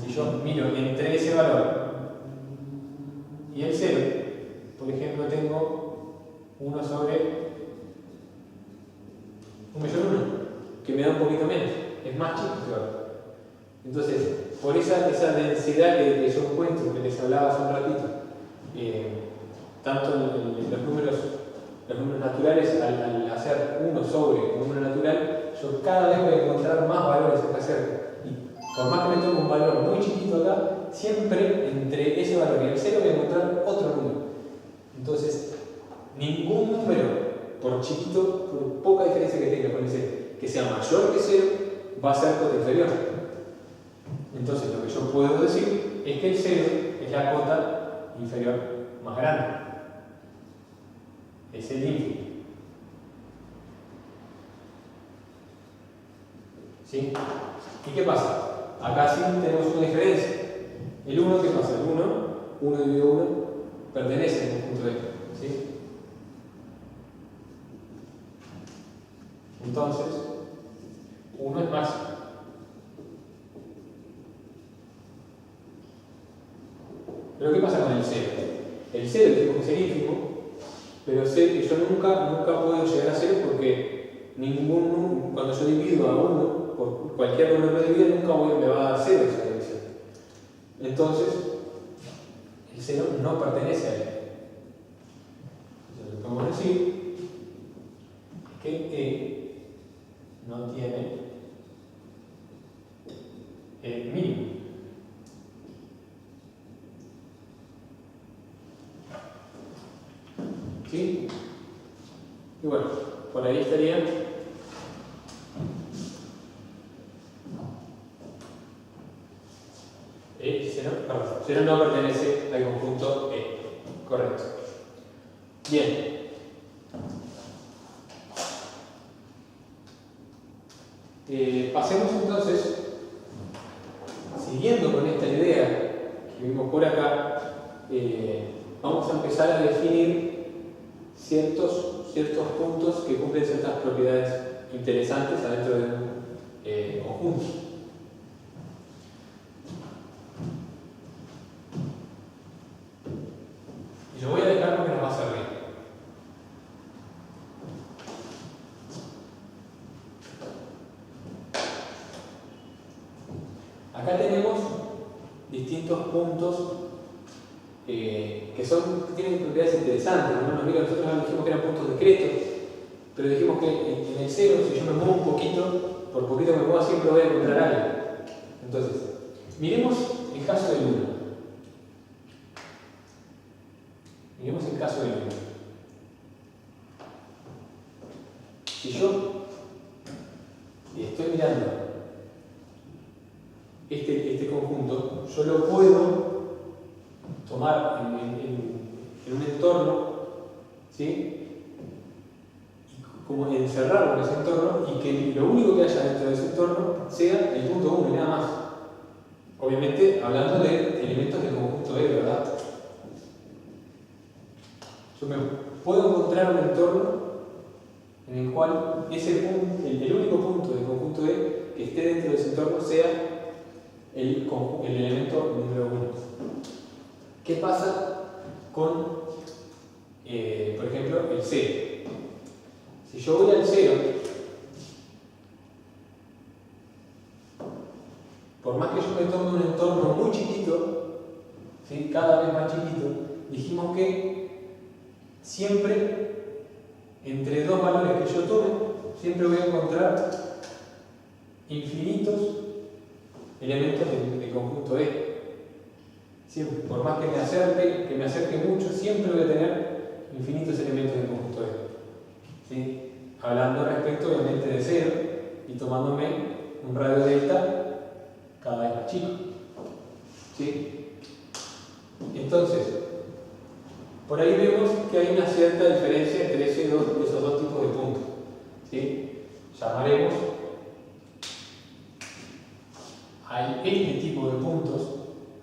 Si yo miro entre ese valor y el 0, por ejemplo, tengo 1 sobre 1.000.001, que me da un poquito menos, es más chico ese valor. Entonces, por esa densidad que yo encuentro, que les hablaba hace un ratito, tanto en los números naturales, al hacer 1 sobre un número natural, yo cada vez voy a encontrar más valores acá cerca. Y por más que me toque un valor muy chiquito acá, siempre entre ese valor y el 0 voy a encontrar otro número. Entonces, ningún número, por chiquito, por poca diferencia que tenga con el 0, que sea mayor que 0, va a ser cota inferior. Entonces, lo que yo puedo decir es que el 0 es la cota inferior más grande. Es el ínfimo. ¿Sí? ¿Y qué pasa? Acá sí tenemos una diferencia. El 1, ¿qué pasa? El 1 dividido 1, pertenece al conjunto E. ¿Sí? Entonces, 1 es máximo. Pero ¿qué pasa con el 0? El 0 tenemos que ser ínfimo, pero sé que yo nunca puedo llegar a 0 porque cuando yo divido a 1 por cualquier número de dividido, me va a dar 0 esa división. Entonces, el 0 no pertenece a él. Entonces, lo que podemos decir es que E no tiene el mínimo. ¿Sí? Y bueno, por ahí estaría cero no pertenece al conjunto E. Correcto. Bien. Pasemos entonces, siguiendo con esta idea que vimos por acá, vamos a empezar a definir ciertos puntos que cumplen ciertas propiedades interesantes adentro de un conjunto. Y yo voy a dejar porque nos va a servir. Acá tenemos distintos puntos que tienen propiedades interesantes, ¿no? Nosotros dijimos que eran puntos discretos, pero dijimos que en el 0, si yo me muevo un poquito, por poquito que me mueva, siempre voy a encontrar algo. Entonces, miremos el caso del 1. Miremos el caso del 1. Si yo estoy mirando este conjunto, yo lo puedo tomar en un entorno, ¿sí? Y como encerrarlo en ese entorno y que lo único que haya dentro de ese entorno sea el punto 1 y nada más. Obviamente hablando de elementos del conjunto E, ¿verdad? Yo me puedo encontrar un entorno en el cual el único punto del conjunto E que esté dentro de ese entorno sea el elemento número 1. ¿Qué pasa con, por ejemplo, el 0? Si yo voy al 0, por más que yo me tome un entorno muy chiquito, ¿sí? Cada vez más chiquito, dijimos que siempre, entre dos valores que yo tome, siempre voy a encontrar infinitos elementos del conjunto E. Siempre, por más que me acerque mucho, siempre voy a tener infinitos elementos del conjunto E. ¿Sí? Hablando respecto obviamente de 0 y tomándome un radio delta cada vez más chico. ¿Sí? Entonces, por ahí vemos que hay una cierta diferencia entre esos dos tipos de puntos. ¿Sí? Llamaremos hay este tipo de puntos,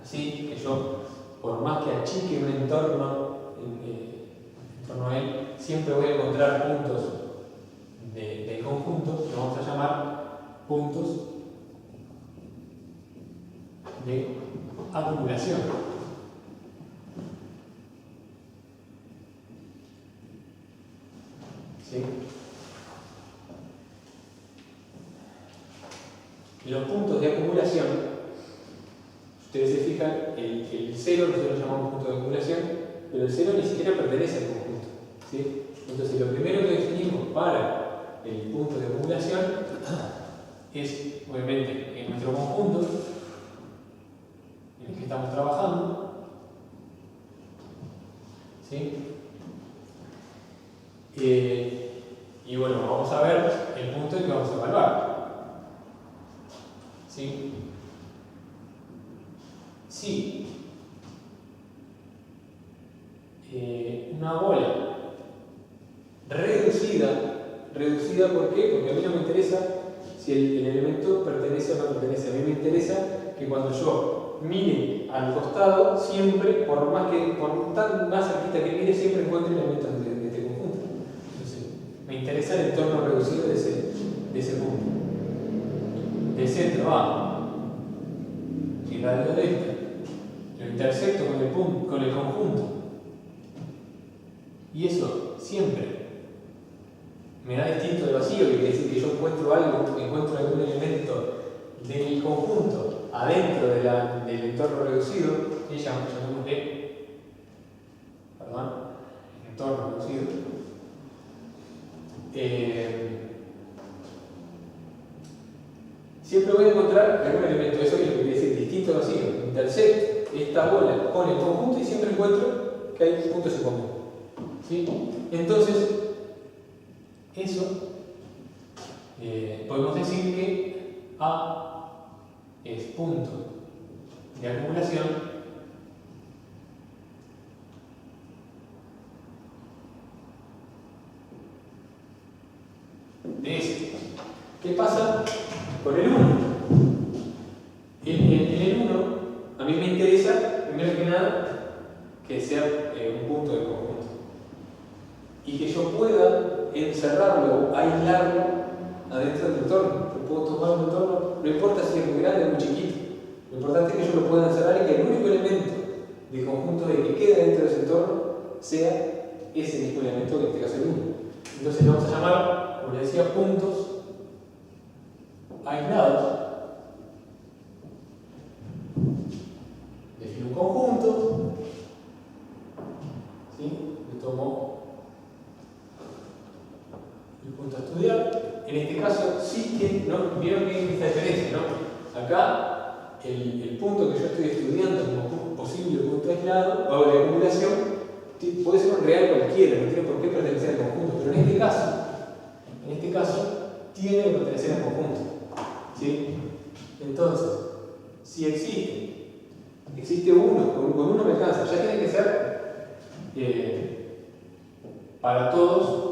así que yo, por más que achique un entorno en torno a él, siempre voy a encontrar puntos del conjunto que vamos a llamar puntos de acumulación. ¿Sí? Los puntos de acumulación, ustedes se fijan, el 0 nosotros lo llamamos punto de acumulación, pero el 0 ni siquiera pertenece al conjunto. ¿Sí? Entonces lo primero que definimos para el punto de acumulación es, obviamente, en nuestro conjunto en el que estamos trabajando. ¿Sí? Y bueno, vamos a ver el punto en que vamos a evaluar. ¿Sí? Sí. una bola reducida. ¿Reducida por qué? Porque a mí no me interesa si el elemento pertenece o no pertenece. A mí me interesa que cuando yo mire al costado, siempre, por más tan más cerquita que mire, siempre encuentre elementos de este conjunto. Entonces, me interesa el entorno reducido de ese punto. Del centro A, y radio de esta, lo intersecto con el conjunto. Y eso siempre me da distinto de vacío, que quiere decir que yo encuentro algún elemento del conjunto adentro del entorno reducido, y llamémosle, entorno reducido. Siempre voy a encontrar algún elemento, eso es lo que quiere decir distinto de vacío. Intersecto esta bola con el conjunto y siempre encuentro que hay puntos en común. ¿Sí? Entonces, eso podemos decir que A es punto de acumulación de S. ¿Qué pasa con el 1? En el 1, a mí me interesa, primero que nada, que sea un punto de conjunto. Y que yo pueda encerrarlo, aislarlo adentro del entorno. Yo puedo tomar un entorno, no importa si es muy grande o muy chiquito. Lo importante es que yo lo pueda encerrar y que el único elemento del conjunto de que queda dentro de ese entorno sea ese mismo elemento, que en este caso es el 1. Entonces vamos a llamar, como les decía, puntos aislados. Defino un conjunto, ¿sí? Le tomo el punto a estudiar. En este caso sí que, ¿no? Vieron que hay esta diferencia, ¿no? Acá el punto que yo estoy estudiando como posible punto aislado o de acumulación puede ser un real cualquiera, no tiene por qué pertenecer al conjunto, pero en este caso tiene que pertenecer al conjunto. ¿Sí? Entonces, si existe uno, con uno me alcanza, ya tiene que ser para todos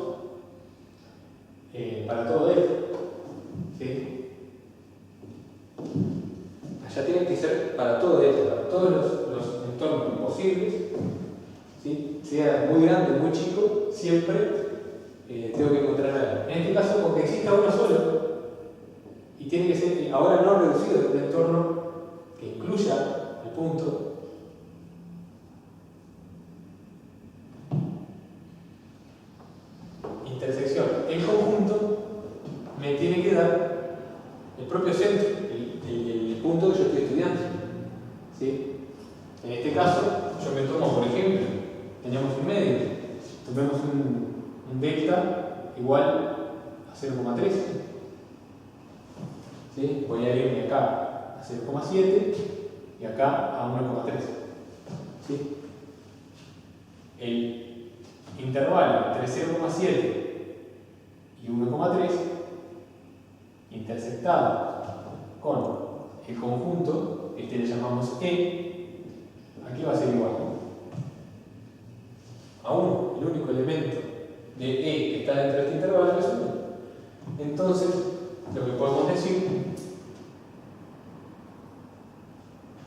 F. ¿Sí? Allá tiene que ser para todo F, para todos los entornos posibles, ¿sí? Sea muy grande o muy chico, siempre tengo que encontrar algo. En este caso, porque exista uno solo, y tiene que ser ahora no reducido, de un entorno que incluya el punto. Intersección. El conjunto me tiene que dar el propio centro, el punto que yo estoy estudiando. ¿Sí? En este caso, yo me tomo, por ejemplo, teníamos un medio, tomemos un delta igual a 0,3. ¿Sí? Voy a irme acá a 0,7 y acá a 1,3. ¿Sí? El intervalo entre 0,7 y 1,3 intersectado con el conjunto, este le llamamos E, aquí va a ser igual a 1, el único elemento de E que está dentro de este intervalo es 1. Entonces, lo que podemos decir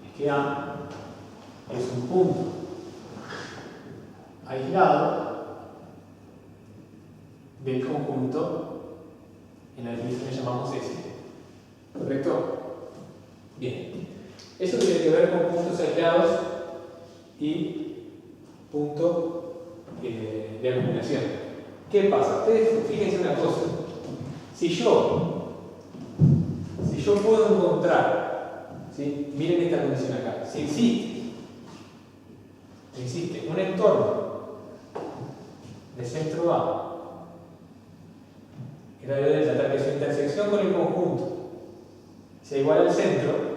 es que A es un punto aislado del conjunto en el que le llamamos S. ¿Correcto? Bien. Eso tiene que ver con puntos aislados y punto de acumulación. ¿Qué pasa? Ustedes fíjense una cosa. Si yo puedo encontrar, ¿sí? Miren esta condición acá, si existe un entorno de centro A, que radio delta, que su intersección con el conjunto sea igual al centro,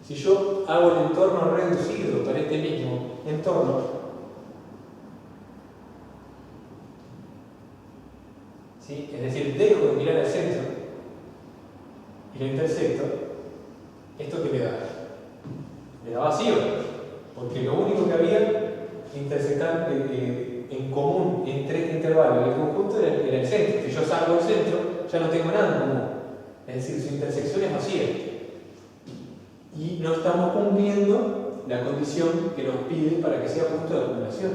si yo hago el entorno reducido para este mismo entorno, ¿sí? Es decir, dejo de mirar al centro y lo intersecto, ¿esto qué me da? Me da vacío, porque lo único que había intersectal en común entre este intervalo y el conjunto era el centro. Si yo salgo del centro, ya no tengo nada en común. Es decir, su intersección es vacía. Y no estamos cumpliendo la condición que nos pide para que sea punto de acumulación.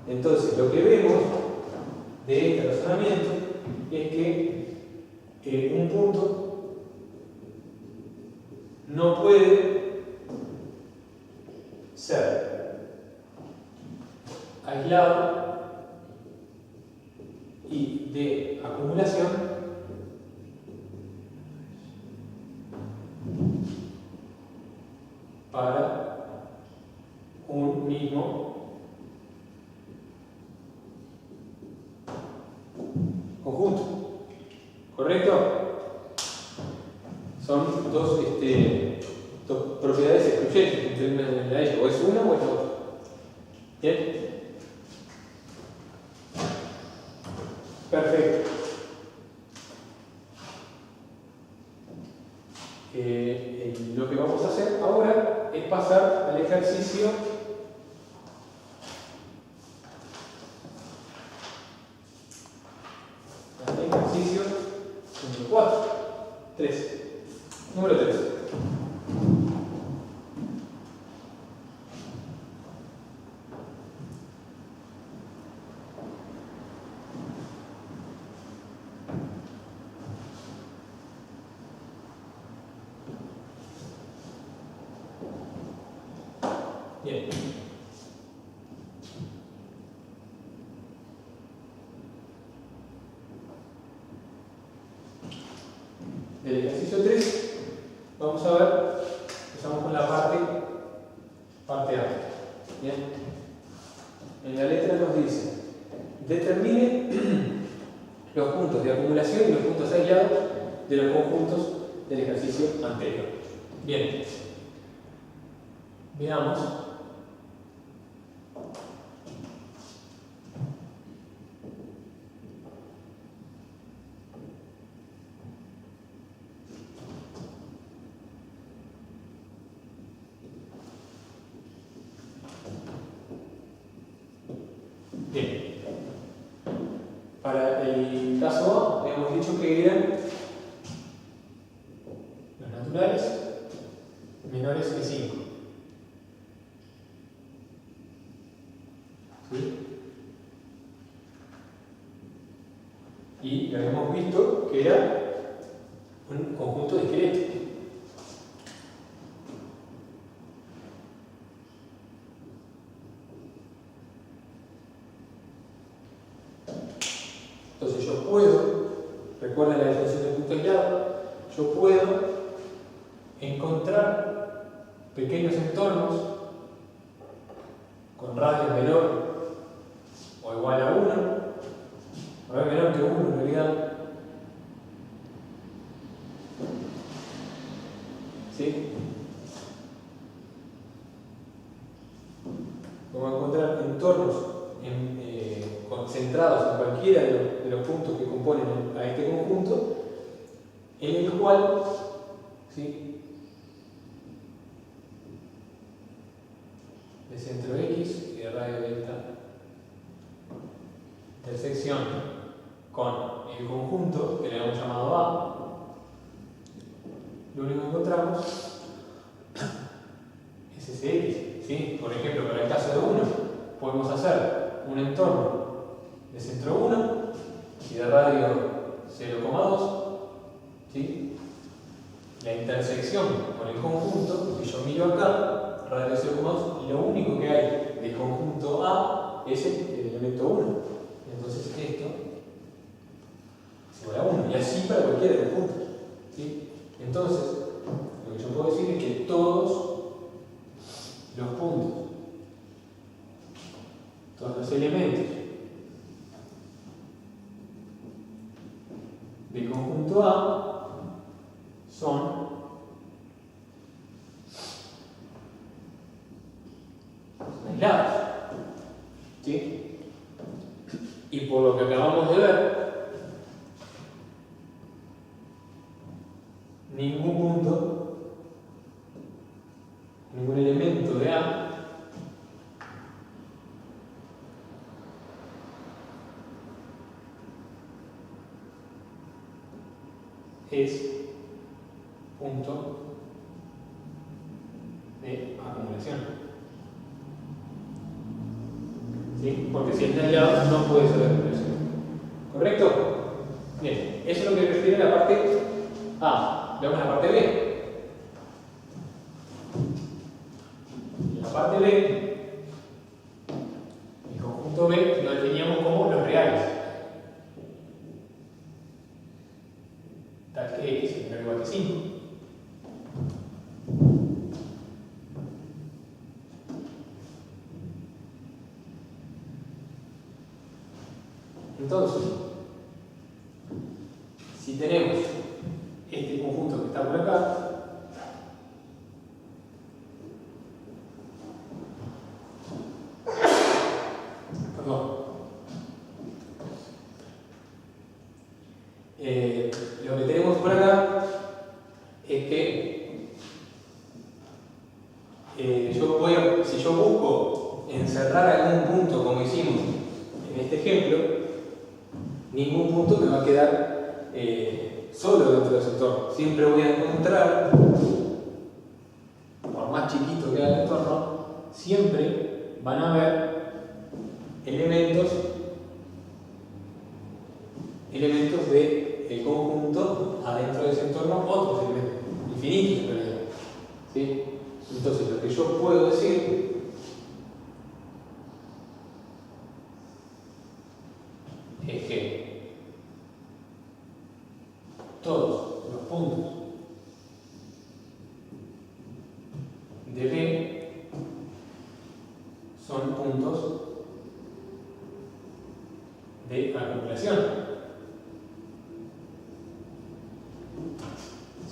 Entonces, lo que vemos de este razonamiento es que un punto no puede ser aislado y de acumulación para un mismo conjunto. ¿Correcto? Son dos propiedades excluyentes entre una de ellas, o es una o es la otra. ¿Bien? Perfecto. Lo que vamos a hacer ahora es pasar al ejercicio número 4. 3. Número 3. Bien. Del ejercicio 3 vamos a ver, empezamos con la parte A. Bien. En la letra nos dice, determine los puntos de acumulación y los puntos aislados de los conjuntos del ejercicio anterior. Bien. Veamos. Bien. Para el caso A, habíamos dicho que eran los naturales menores que 5. ¿Sí? Y habíamos visto que era un conjunto discreto. Entonces yo puedo, recuerden la definición del punto aislado, yo puedo encontrar pequeños entornos con radio menor o igual a 1, radio menor que 1 en realidad. ¿Sí? Vamos a encontrar entornos concentrados en cualquiera de los puntos que componen a este conjunto, en el cual, ¿sí?, de centro X y de radio delta intersección con el conjunto que le hemos llamado A, lo único que encontramos es ese X. ¿Sí? Por ejemplo, para el caso de 1, podemos hacer un entorno de centro 1 y de radio 0,2. ¿Sí? La intersección con el conjunto, si yo miro acá, radio 0,2, lo único que hay del conjunto A es el elemento 1. Entonces esto es igual a 1. Y así para cualquiera de los puntos. ¿Sí? Entonces, lo que yo puedo decir es que todos los puntos, todos los elementos del conjunto A son aislados. ¿Sí? Y por lo que acabamos de ver, ningún punto, ningún elemento de A es punto de acumulación. ¿Sí? Porque si está aislado no puede ser de acumulación. ¿Correcto? Bien, eso es lo que refiere a la parte A. Veamos la parte B. En la parte B, el conjunto B lo definíamos como los reales. Tal que X es igual que 5. Entonces, si tenemos este conjunto que está por acá, lo que tenemos por acá es que si yo busco encerrar algún punto como hicimos en este ejemplo, ningún punto me va a quedar solo dentro de ese entorno. Siempre voy a encontrar, por más chiquito que haga el entorno, siempre van a haber elementos del conjunto adentro de ese entorno, otros elementos, infinitos en realidad. ¿Sí? Entonces, lo que yo puedo decir es que todos los puntos de B son puntos de acumulación.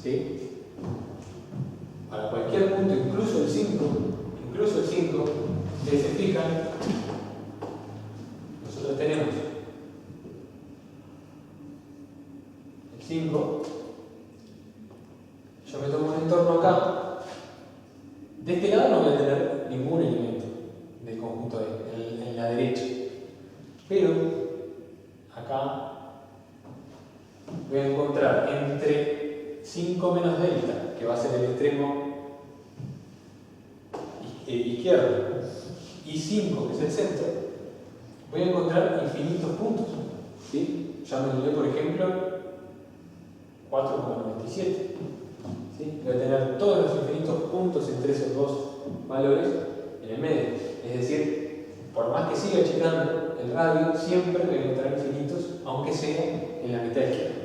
¿Sí? Para cualquier punto, incluso el 5, ustedes se fijan, nosotros tenemos el 5, yo me tomo un entorno acá, de este lado no voy a tener ningún elemento del conjunto en la derecha, pero acá voy a encontrar entre 5 menos delta, que va a ser el extremo izquierdo, y 5, que es el centro, voy a encontrar infinitos puntos. ¿Sí? Llámenle, por ejemplo, 4,97. ¿Sí? Voy a tener todos los infinitos puntos entre esos dos valores en el medio. Es decir, por más que siga achicando el radio, siempre voy a encontrar infinitos, aunque sea en la mitad izquierda.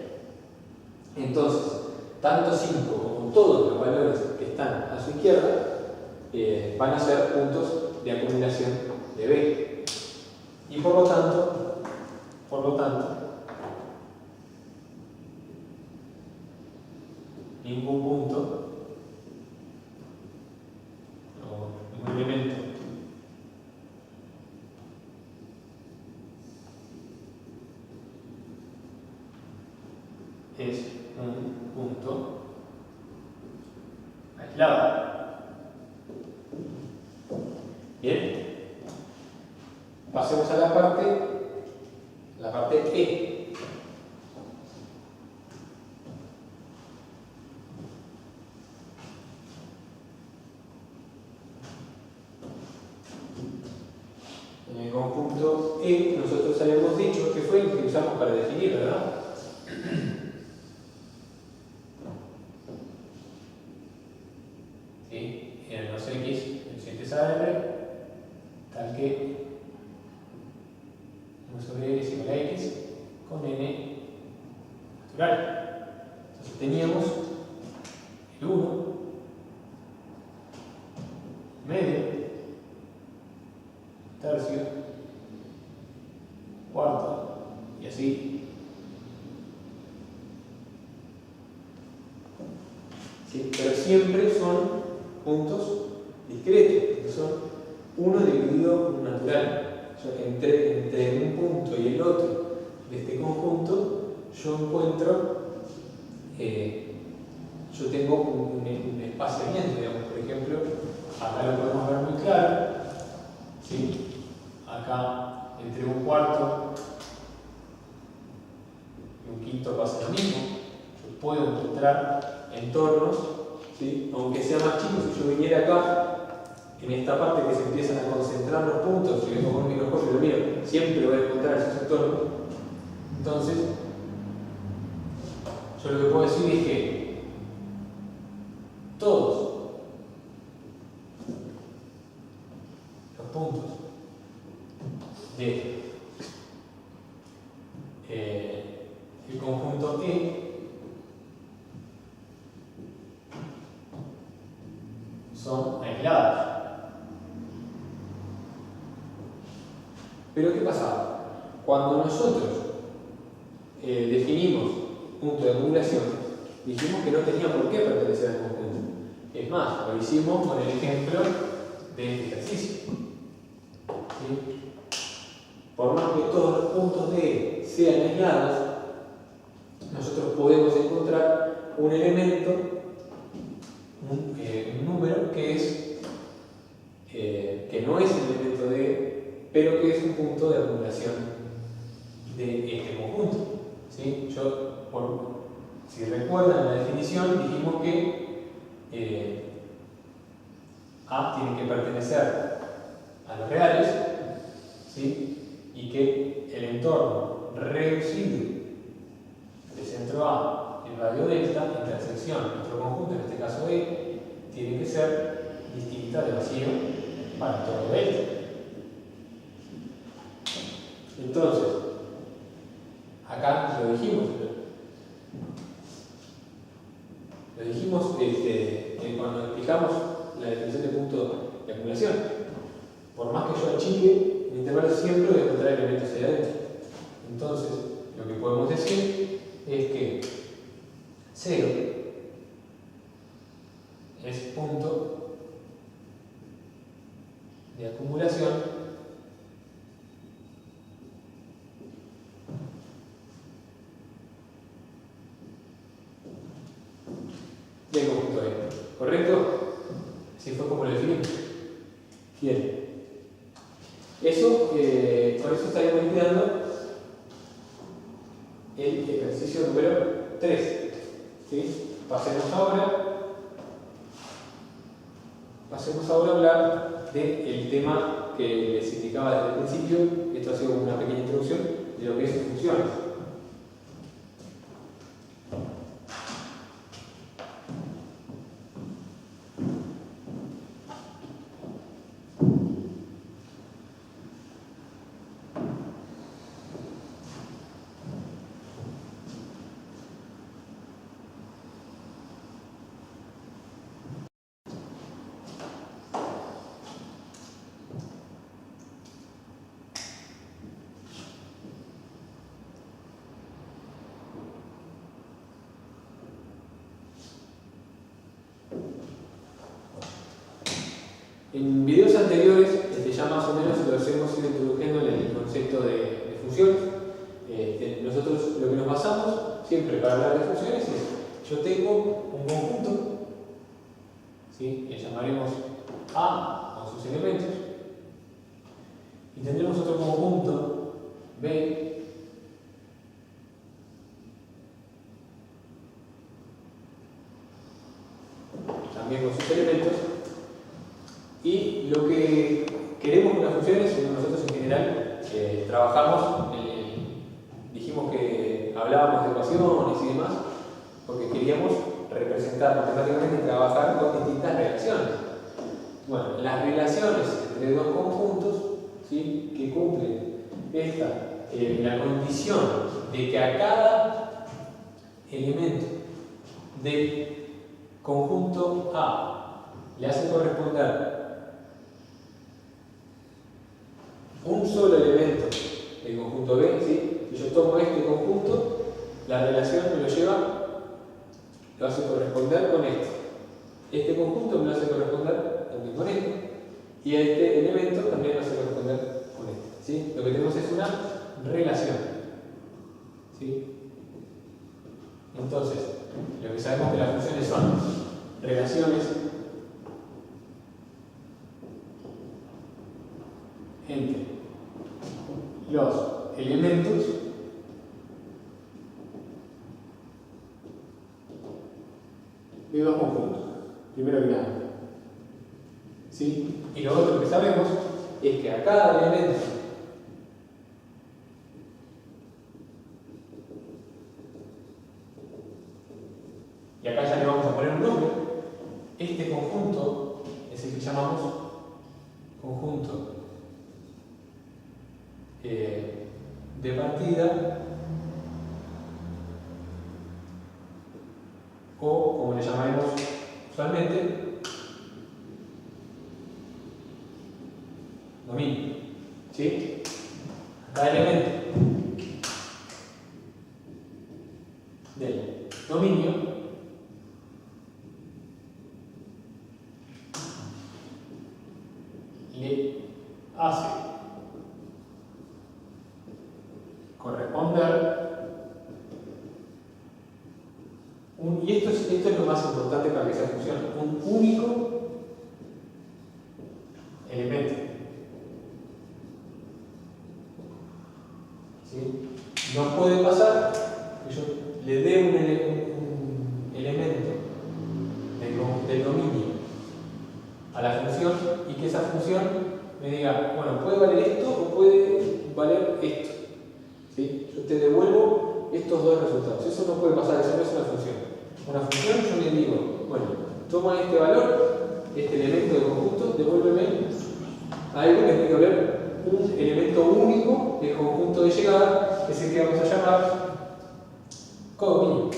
Entonces, tanto 5 como todos los valores que están a su izquierda van a ser puntos de acumulación de B. Y por lo tanto, ningún punto o ningún elemento es un punto aislado. Bien, pasemos a la parte E. En el conjunto E nosotros habíamos dicho que fue el que usamos para definir, ¿verdad? ¿Sí? Eran los X, el 7 tal que 1 sobre X igual a X con N natural. Entonces teníamos el 1, medio, tercio, cuarto y así. ¿Sí? Pero siempre son puntos discretos, que son 1 dividido por natural. Ya que entre un punto y el otro de este conjunto, yo encuentro, yo tengo un espaciamiento, digamos. Por ejemplo, acá lo podemos ver muy claro. ¿Sí? Acá, entre un cuarto y un quinto pasa lo mismo. Yo puedo encontrar entornos, ¿sí? Aunque sea más chico, si yo viniera acá, en esta parte que se empiezan a concentrar los puntos, si vengo con un microscopio y lo miro, siempre voy a encontrar esos entornos. Entonces, yo lo que puedo decir es que todos los puntos de el conjunto E son aislados. Pero ¿qué pasa? Cuando nosotros definimos punto de acumulación, dijimos que no tenía por qué pertenecer al conjunto. Es más, lo hicimos con el ejemplo de este ejercicio. ¿Sí? Por más que todos los puntos de sean aislados, nosotros podemos encontrar un elemento, un número que no es el elemento de, pero que es un punto de acumulación de este conjunto. ¿Sí? Si recuerdan la definición, dijimos que A tiene que pertenecer a los reales, ¿sí? Y que el entorno reducido de centro A en radio delta, intersección de nuestro conjunto, en este caso E, tiene que ser distinta de vacío para todo delta. Entonces, acá lo dijimos cuando explicamos la definición de punto de acumulación. Por más que yo achique el intervalo, siempre voy a encontrar elementos hacia adentro. Entonces, lo que podemos decir es que 0 es punto de acumulación del conjunto E. ¿Correcto? Así fue como lo definimos. Bien. Con eso estaríamos liquidando el ejercicio número 3. ¿Sí? Pasemos ahora a hablar del tema que les indicaba desde el principio. Esto ha sido una pequeña introducción de lo que es funciones. En videos anteriores ya más o menos los hemos ido introduciendo en el concepto de funciones. Nosotros lo que nos basamos siempre para hablar de funciones es: yo tengo un conjunto, ¿sí? Que llamaremos A con sus elementos, y tendremos otro conjunto B también con sus elementos. Y lo que queremos con las funciones, nosotros en general trabajamos, dijimos que hablábamos de ecuaciones y demás, porque queríamos representar matemáticamente y trabajar con distintas relaciones. Bueno, las relaciones entre dos conjuntos, ¿sí? Que cumplen la condición de que a cada elemento del conjunto A le hace corresponder un solo elemento del conjunto B, ¿sí? Si yo tomo este conjunto, la relación me lo hace corresponder con este. Este conjunto me lo hace corresponder también con este. Y este elemento también lo hace corresponder con este. ¿Sí? Lo que tenemos es una relación. ¿Sí? Entonces, lo que sabemos que las funciones son relaciones entre los elementos de dos conjuntos, primero que nada. ¿Sí? Y lo otro que sabemos es que a cada elemento y acá ya le vamos a poner un nombre, este conjunto es el que llamamos conjunto de partida, o como le llamaremos usualmente, dominio. ¿Sí? Cada elemento del dominio le hace corresponder y esto es lo más importante para que esa función, un único elemento. ¿Sí? No puede pasar que yo le dé un elemento del dominio a la función y que esa función me diga, bueno, puede valer esto o puede valer esto. ¿Sí? Yo te devuelvo estos dos resultados. Eso no puede pasar, eso no es una función. Una función yo le digo, bueno, toma este valor, este elemento del conjunto, devuélveme algo que tiene que ver un elemento único del conjunto de llegada, que es el que vamos a llamar codominio.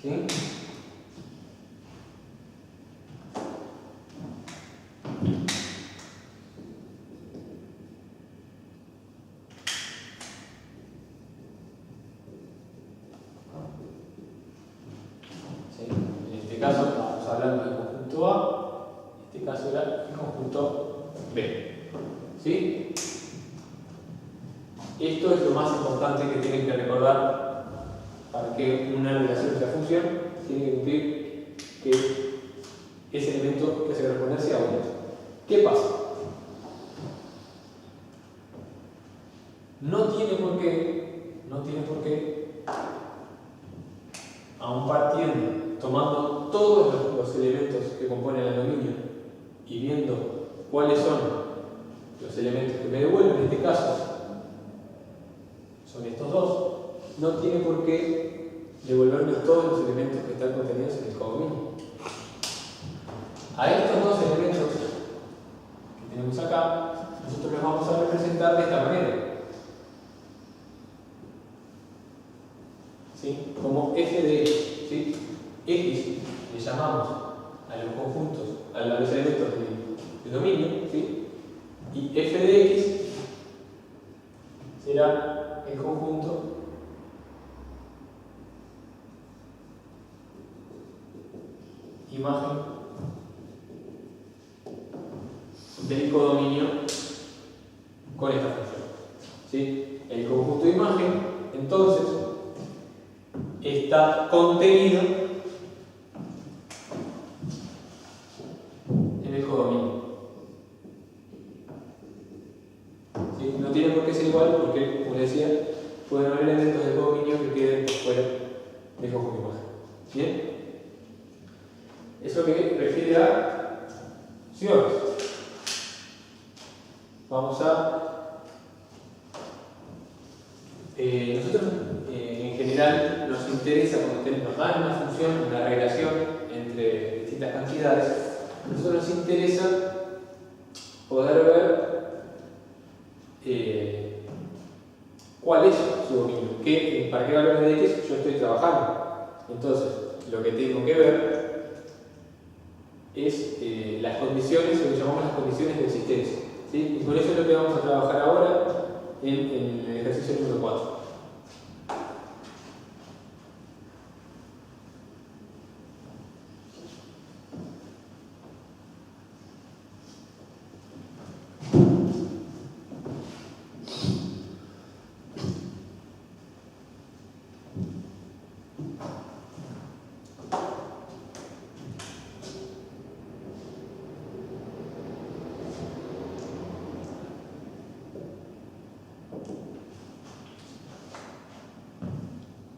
¿Sí? En este caso estamos hablando del conjunto A, en este caso era el conjunto B. ¿Sí? Esto es lo más importante que tienen que recordar para que una relación de la función tiene que cumplir que ese elemento que se corresponde sea único. ¿Qué pasa? No tiene por qué, aun partiendo, tomando todos los elementos que componen el dominio y viendo cuáles son los elementos que me devuelven, en este caso son estos dos, no tiene por qué devolverme todos los elementos que están contenidos en el codominio. A estos dos elementos que tenemos acá, nosotros los vamos a representar de esta manera. ¿Sí? Como f de x. ¿Sí? X le llamamos a los conjuntos, a los elementos del dominio, ¿sí? Y f de x será el conjunto imagen del codominio con esta función. ¿Sí? El conjunto de imagen, entonces, está contenido en el codominio. ¿Sí? No tiene por qué ser igual porque, como decía, pueden haber elementos del codominio que queden por fuera del conjunto de imagen. ¿Bien? Eso que refiere a funciones. Vamos a... nosotros en general nos interesa cuando nos dan una función, una relación entre distintas cantidades, a nosotros nos interesa poder ver cuál es su dominio, para qué valores de x yo estoy trabajando. Entonces, lo que tengo que ver es las condiciones, lo que llamamos las condiciones de existencia. ¿Sí? Y con eso es lo que vamos a trabajar ahora en el ejercicio número 4.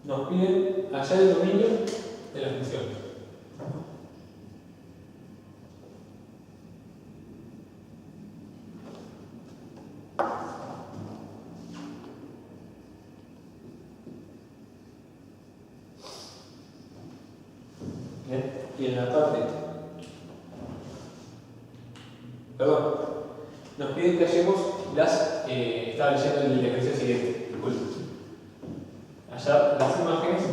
nos piden hallar el dominio de la función. Bien, y en la parte, perdón, nos piden que hallemos las, estaba leyendo el ejercicio siguiente, disculpen. Hallar las imágenes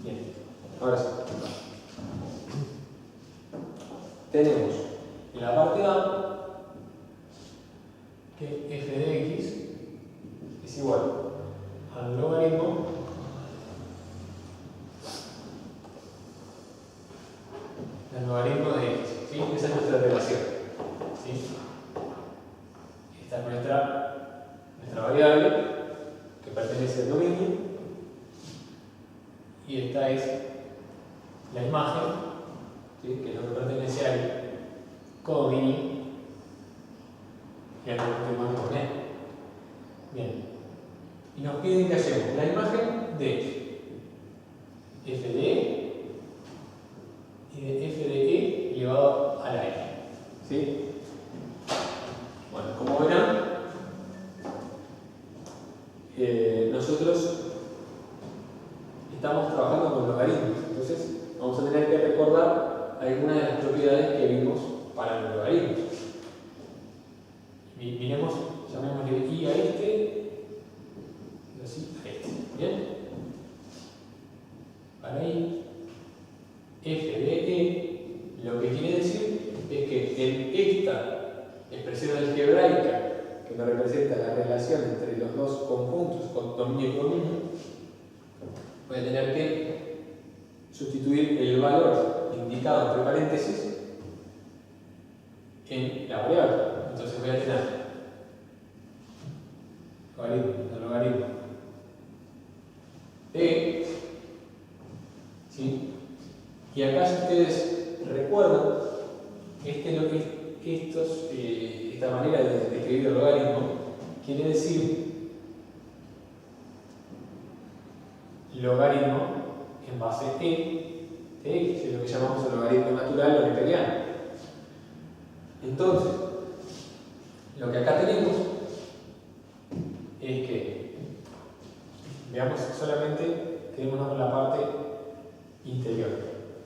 bien, ahora sí. Tenemos en la parte A que f de x es igual al logaritmo de x. ¿Sí? Esa es nuestra relación. ¿Sí? Esta es nuestra variable que pertenece al dominio y esta es la imagen, ¿sí? Que es lo que pertenece al codominio y al que podemos poner. Bien. Y nos piden que hallemos la imagen de f de e y de f de e elevado a la n. ¿Sí? Bueno, como verán, nosotros estamos trabajando con logaritmos, entonces vamos a tener que recordar algunas de las propiedades que vimos para los logaritmos. Miremos, llamémosle i a este y así a este. ¿Bien? Para i, f de e, lo que quiere decir es que en esta expresión algebraica que nos representa la relación entre los dos conjuntos, con dominio y codominio, voy a tener que sustituir el valor indicado entre paréntesis en la variable. Entonces voy a tener el logaritmo de, ¿sí? Y acá, si ustedes recuerdan, esta manera de escribir el logaritmo quiere decir logaritmo en base e de x, es lo que llamamos el logaritmo natural o neperiano. Entonces, lo que acá tenemos es que, veamos solamente, quedémonos con la parte interior.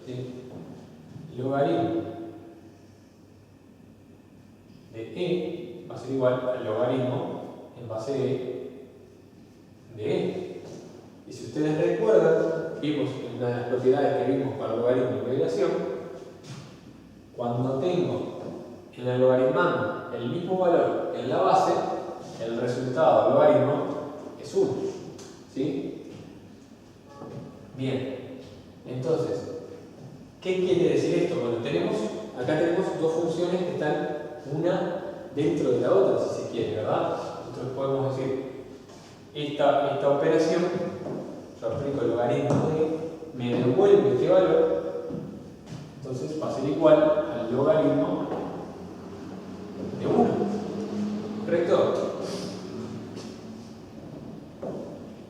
¿Sí? Logaritmo de e va a ser igual al logaritmo en base de e. Y si ustedes recuerdan, vimos una de las propiedades que vimos para el logaritmo de integración, cuando tengo en el logaritmando el mismo valor en la base, el resultado del logaritmo es 1. ¿Sí? Bien, entonces, ¿qué quiere decir esto? Bueno, acá tenemos dos funciones que están una dentro de la otra, si se quiere, ¿verdad? Nosotros podemos decir, esta operación, yo aplico el logaritmo de, me devuelve este valor, entonces va a ser igual al logaritmo de 1. ¿Correcto?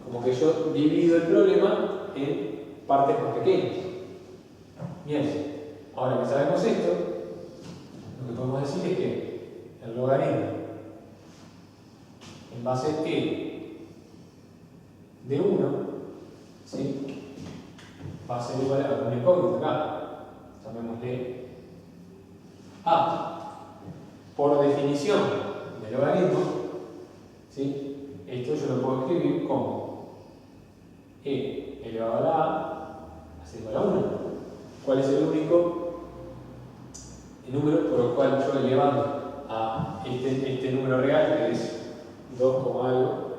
Como que yo divido el problema en partes más pequeñas. Bien, ahora que sabemos esto, lo que podemos decir es que el logaritmo en base e de 1, ¿sí? Va a ser igual a una incógnita acá. Llamémosle a. Por definición del logaritmo, ¿sí? Esto yo lo puedo escribir como e elevado a la a es igual a 1. ¿Cuál es el único número por el cual yo elevando a este número real, que es 2, algo,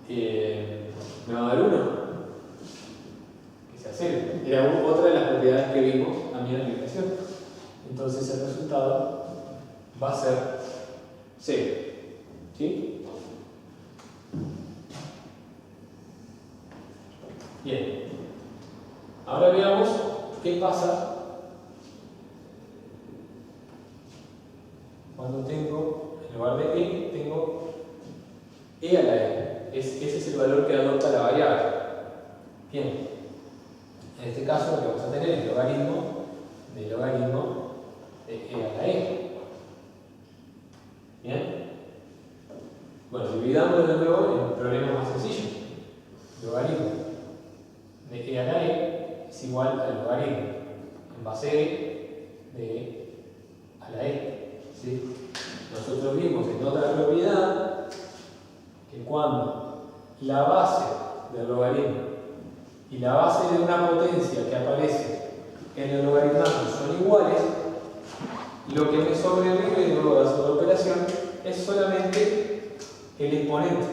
me va a dar 1? Que sea 0. Era otra de las propiedades que vimos también en la explicación. Entonces el resultado va a ser 0. ¿Sí? Bien. Ahora veamos ¿qué pasa cuando tengo, en lugar de E, tengo E a la E? Ese es el valor que adopta la variable. Bien, en este caso lo que vamos a tener es el logaritmo de E a la E. Bien, bueno, dividámoslo de nuevo en problemas más sencillos. Logaritmo de E a la E es igual al logaritmo en base E de E a la E. ¿Sí? Nosotros vimos en otra propiedad que cuando la base del logaritmo y la base de una potencia que aparece en el logaritmo son iguales, lo que me sobrevive luego de hacer la operación es solamente el exponente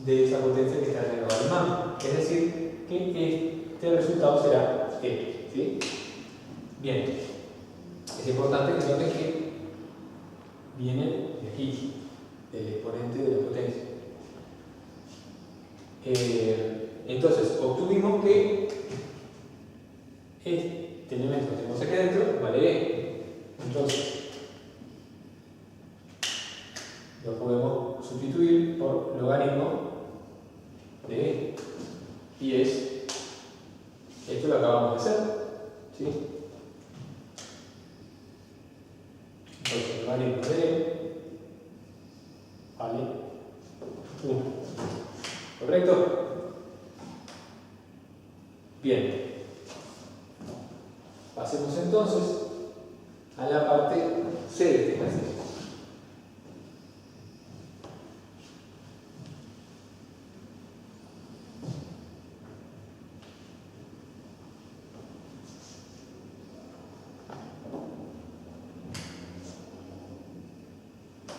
de esa potencia que está en el logaritmo. Es decir, que este resultado será E. ¿Sí? Bien, es importante que noten que viene de aquí, del exponente de la potencia. Entonces, obtuvimos que este elemento que tenemos aquí adentro vale E. Entonces, lo podemos sustituir por logaritmo de E. Y es, esto lo acabamos de hacer. ¿Sí? Entonces, logaritmo de E vale 1. ¿Correcto? Bien. Pasemos entonces a la parte C de este ejercicio.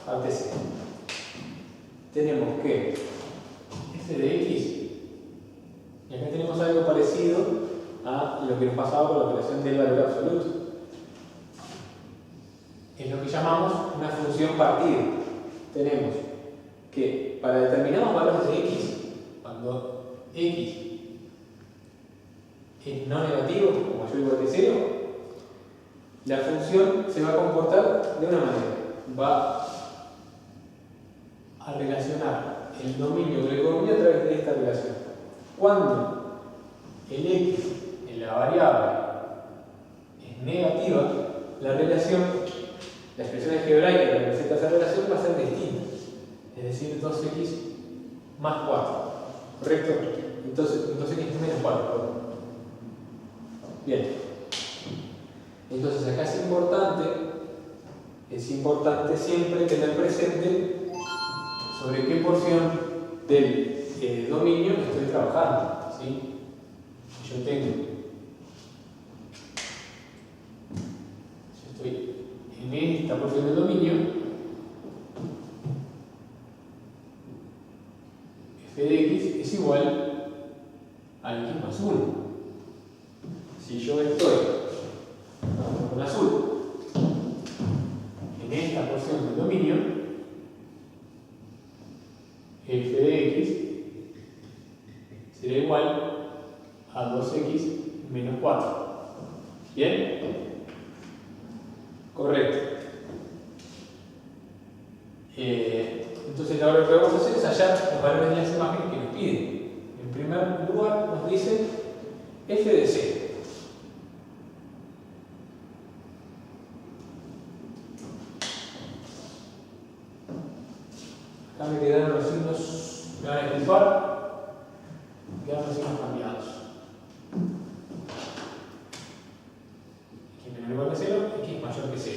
Parte C. Tenemos que f de x, y acá tenemos algo parecido a lo que nos pasaba con la operación del valor absoluto. Es lo que llamamos una función partida. Tenemos que para determinados valores de x, cuando x es no negativo o mayor o igual que 0, la función se va a comportar de una manera. Va a relacionar el dominio con el codominio a través de esta relación. Cuando el x en la variable es negativa, la relación, la expresión algebraica que representa esa relación va a ser distinta. Es decir, 2x más 4. ¿Correcto? Entonces x menos 4. Bien. Entonces acá es importante siempre tener presente sobre qué porción del dominio estoy trabajando. ¿Sí? Yo estoy en esta porción del dominio, f de x es igual a x más 1. Si yo estoy con azul en esta porción del dominio, f de x será igual a 2x menos 4. ¿Bien? Correcto. Entonces ahora lo que vamos a hacer es hallar los valores de las imágenes que nos piden. En primer lugar nos dicen f de c. Acá me quedaron los signos, me van a disculpar, quedaron los signos cambiados. X menor o igual que 0, x mayor que 0.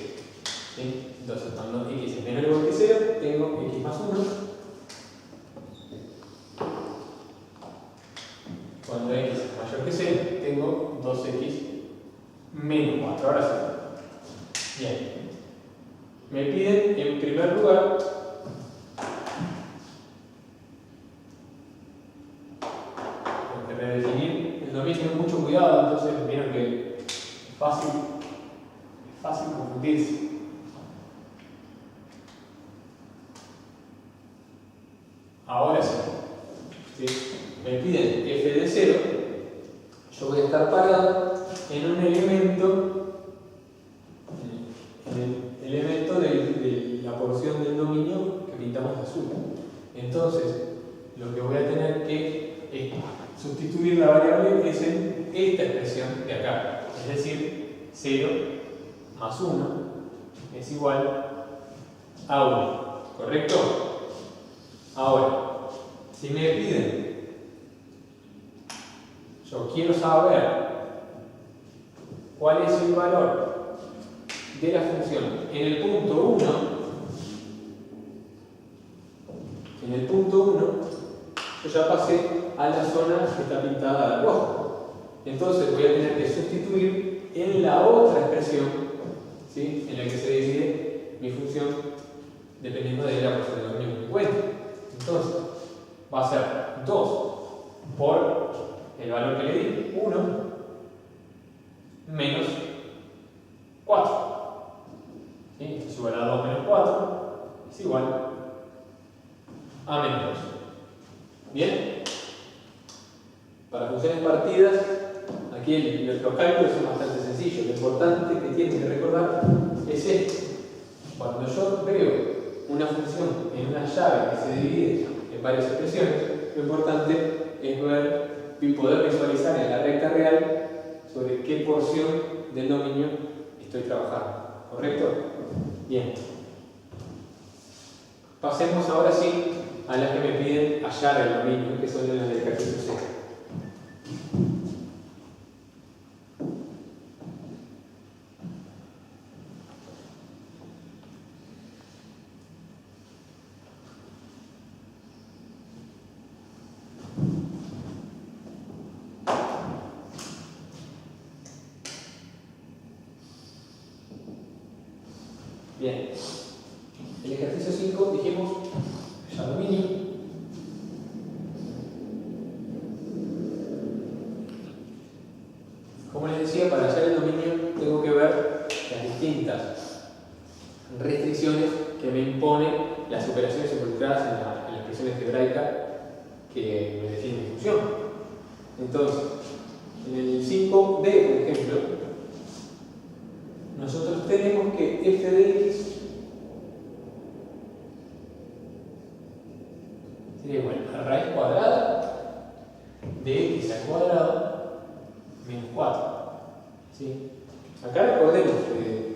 ¿Sí? Entonces, cuando x es menor o igual que 0, tengo x más 1. Cuando x es mayor que 0, tengo 2x menos 4. Ahora sí. Bien. Me piden, en primer lugar, redefinir el dominio con mucho cuidado. Entonces, vieron que es fácil confundirse. Ahora sí. ¿Sí? Me piden f de 0. Yo voy a estar parado en un elemento, en el elemento de la porción del dominio que pintamos de azul. Entonces, lo que voy a tener que es sustituir la variable es en esta expresión de acá. Es decir, 0 más 1 es igual a 1. ¿Correcto? Ahora, si me piden, yo quiero saber cuál es el valor de la función en el punto 1, yo ya pasé a la zona que está pintada de rojo. Entonces voy a tener que sustituir en la otra expresión, ¿sí?, en la que se divide mi función dependiendo de la porción del dominio que encuentre. Entonces va a ser 2 por el valor que le di, 1 menos 4. ¿Sí? Esto es igual a 2 menos 4 es igual a menos 2. ¿Bien? Para funciones partidas, aquí los cálculos son bastante sencillos. Lo importante que tienen que recordar es esto. Cuando yo veo una función en una llave que se divide en varias expresiones, lo importante es ver y poder visualizar en la recta real sobre qué porción del dominio estoy trabajando. ¿Correcto? Bien. Pasemos ahora sí a las que me piden hallar el dominio, que son las del ejercicio C. Bien, el ejercicio 5 dijimos hallar dominio. Como les decía, para hallar el dominio tengo que ver las distintas restricciones que me imponen las operaciones involucradas en la expresión algebraica que me define mi función. Entonces, en el 5b, por ejemplo, nosotros tenemos que f de x sería igual a raíz cuadrada de x al cuadrado menos 4. ¿Sí? Acá recordemos que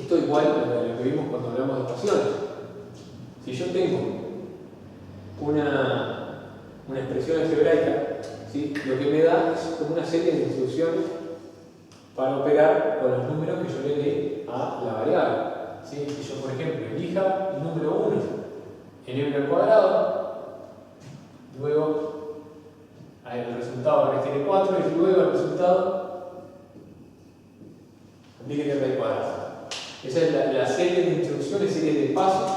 esto igual a lo que vimos cuando hablamos de ecuaciones. Si yo tengo una expresión algebraica, ¿sí?, lo que me da es como una serie de instrucciones para operar con los números que yo le dé a la variable. ¿Sí? Si yo, por ejemplo, elija el número 1 en m al cuadrado, luego el resultado restire 4 y luego el resultado aplique el raíz cuadrada. Esa es la serie de instrucciones, serie de pasos,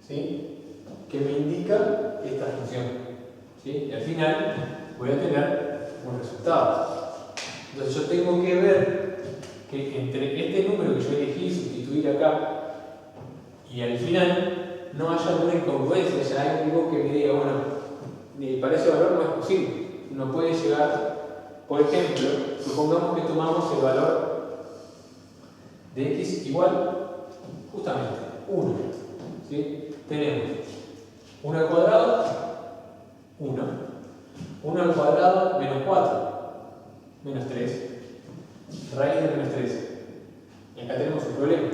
¿sí?, que me indica esta función. ¿Sí? Y al final voy a tener un resultado. Entonces yo tengo que ver que entre este número que yo elegí sustituir acá y al final no haya alguna incongruencia, haya algo que me diga, bueno, para ese valor no es posible, no puede llegar. Por ejemplo, supongamos que tomamos el valor de x igual justamente 1. ¿Sí? Tenemos 1 al cuadrado, 1. 1 al cuadrado menos 4. Menos 3, raíz de menos 3. Y acá tenemos un problema.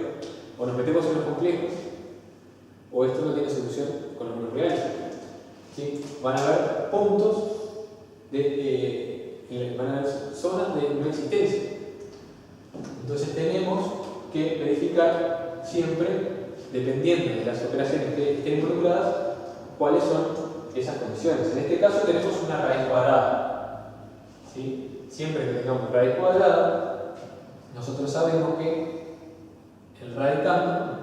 O nos metemos en los complejos, o esto no tiene solución con los números reales. ¿Sí? Van a haber puntos, van a haber zonas de no existencia. Entonces tenemos que verificar siempre, dependiendo de las operaciones que estén involucradas, cuáles son esas condiciones. En este caso tenemos una raíz cuadrada. ¿Sí? Siempre que tengamos raíz cuadrada, nosotros sabemos que el radicando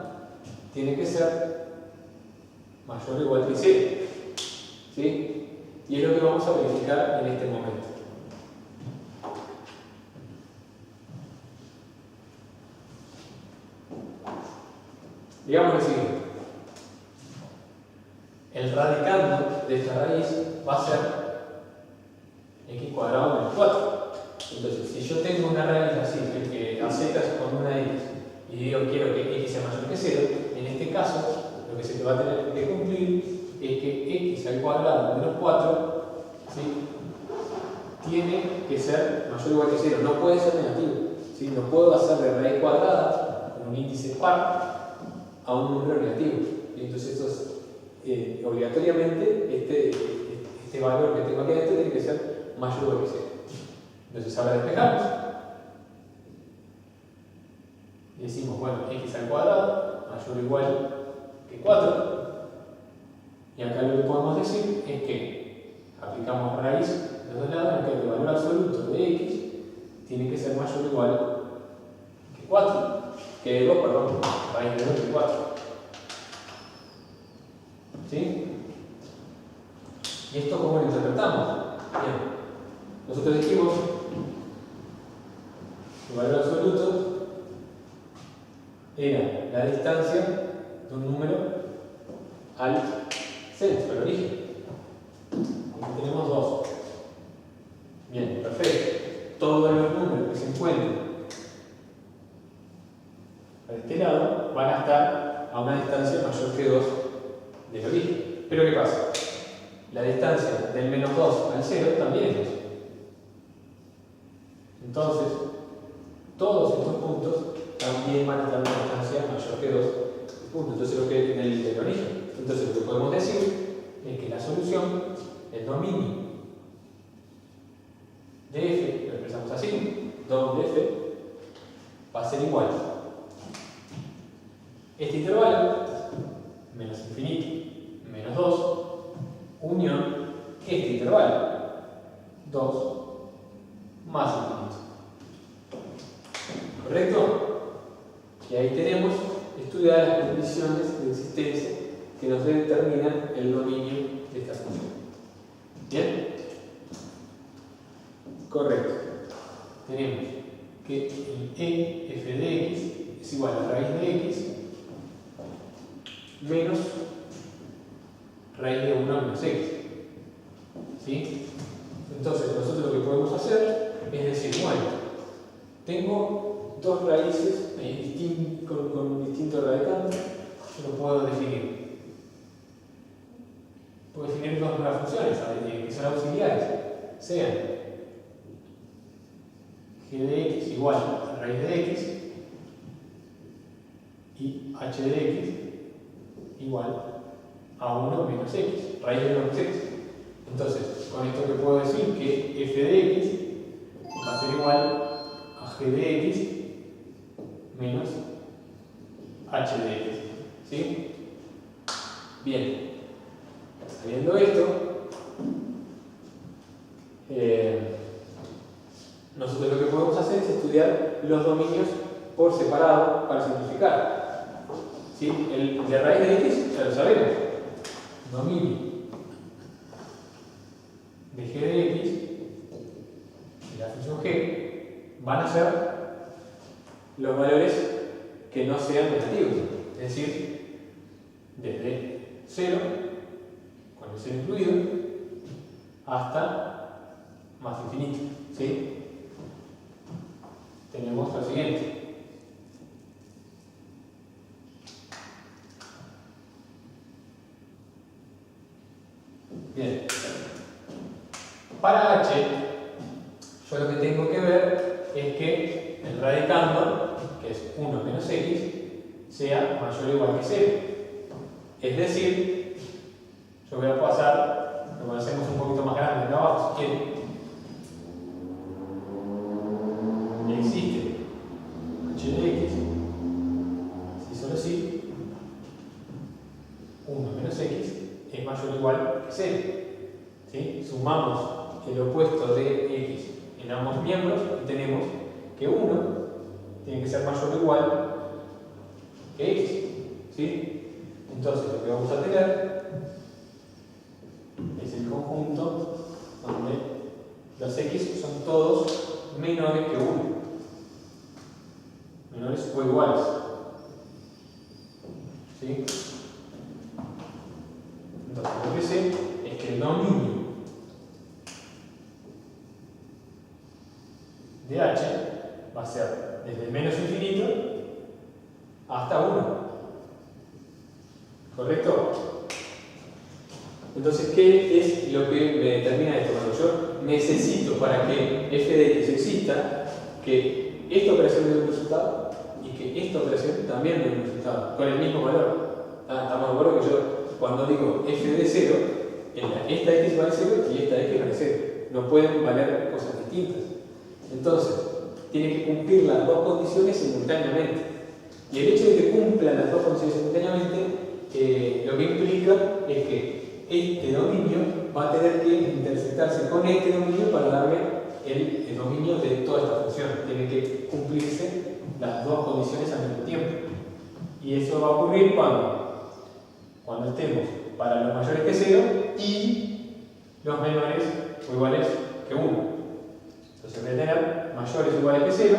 tiene que ser mayor o igual que 0. ¿Sí? Y es lo que vamos a verificar en este momento. Digamos lo siguiente. El radicando de esta raíz va a ser x cuadrado menos 4. Entonces, si yo tengo una raíz así, que a z con una x, y digo quiero que x sea mayor que 0, en este caso, lo que se te va a tener que cumplir es que x al cuadrado menos 4, ¿sí?, tiene que ser mayor o igual que 0, no puede ser negativo, ¿sí? No puedo hacer de raíz cuadrada con un índice par a un número negativo. Y entonces esto es, obligatoriamente este valor que tengo aquí adentro tiene que ser mayor o igual que 0. Entonces ahora despejamos y decimos, bueno, x al cuadrado mayor o igual que 4, y acá lo que podemos decir es que aplicamos raíz de los dos lados, en que el valor absoluto de x tiene que ser mayor o igual que 4, que 2, perdón, raíz de 2 de 4. ¿Sí? ¿Y esto cómo lo interpretamos? Bien, nosotros dijimos que el valor absoluto era la distancia de un número al centro, al origen. Aquí tenemos 2. Bien, perfecto. Todos los números que se encuentren a este lado van a estar a una distancia mayor que 2 del origen. Pero ¿qué pasa? La distancia del menos 2 al 0 también es 2. Entonces, todos estos puntos también van a estar a una distancia mayor que 2 puntos. Entonces, lo que es del origen. Entonces, lo que podemos decir es que la solución, el dominio de f, lo expresamos así, dom de f, va a ser igual. Este intervalo, menos infinito, menos 2, unión, este intervalo, 2, más infinito. ¿Correcto? Y ahí tenemos estudiar las condiciones de existencia que nos determinan el dominio de esta función. ¿Bien? Correcto. Tenemos que el e f de x es igual a raíz de x menos raíz de 1 menos x. ¿Sí? Entonces, nosotros lo que podemos hacer es decir, bueno, tengo dos raíces con un distinto radicante, yo lo puedo definir. Puedo definir dos nuevas funciones que son auxiliares, sean g de x igual a raíz de x y h de x igual a 1 menos x, raíz de 1 menos x. Entonces, con esto que puedo decir que f de x va a ser igual a g de x menos h de x. ¿Sí? Bien. Sabiendo esto, nosotros lo que podemos hacer es estudiar los dominios por separado para simplificar. ¿Sí? El de raíz de x ya lo sabemos. Dominio de g de x y la función g van a ser los valores que no sean negativos. Es decir, desde 0, con el 0 incluido, hasta más infinito. ¿Sí? Tenemos lo siguiente. Bien. Para h, yo lo que tengo que ver es que el radicando, que es 1 menos x, sea mayor o igual que 0. Es decir, yo voy a pasar, lo hacemos un poquito más grande acá abajo si quieren. Existe h de x, si solo si 1 menos x es mayor o igual que 0. ¿Sí? Sumamos el opuesto de x en ambos miembros y tenemos que 1 tiene que ser mayor o igual que x. ¿Sí? Entonces lo que vamos a tener es el conjunto donde los x son todos menores que 1. Menores o iguales. ¿Sí? Entonces lo que sé es que el dominio Entonces, ¿qué es lo que me determina esto? Cuando yo necesito para que f de x exista, que esta operación dé un resultado y que esta operación también dé un resultado, con el mismo valor. Estamos de acuerdo que yo, cuando digo f de 0, esta x vale 0 y esta x vale 0. No pueden valer cosas distintas. Entonces, tiene que cumplir las dos condiciones simultáneamente. Y el hecho de que cumplan las dos condiciones simultáneamente, lo que implica es que este dominio va a tener que intersectarse con este dominio para darle el dominio de toda esta función. Tienen que cumplirse las dos condiciones al mismo tiempo. Y eso va a ocurrir cuando estemos para los mayores que 0 y los menores o iguales que 1. Entonces voy a tener mayores o iguales que 0,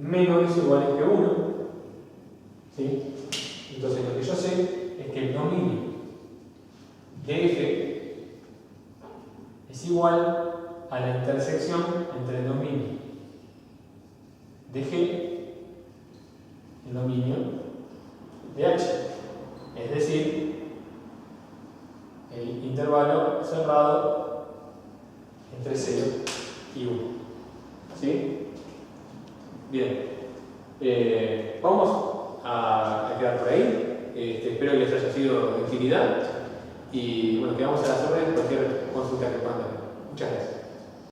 menores o iguales que 1. ¿Sí? Entonces lo que yo sé es que el dominio de f es igual a la intersección entre el dominio de g y el dominio de h. Es decir, el intervalo cerrado entre 0 y 1. ¿Sí? Bien. Vamos a quedar por ahí. Espero que les haya sido de utilidad. Y bueno, quedamos a las órdenes, cualquier consulta que puedan tener. Muchas gracias.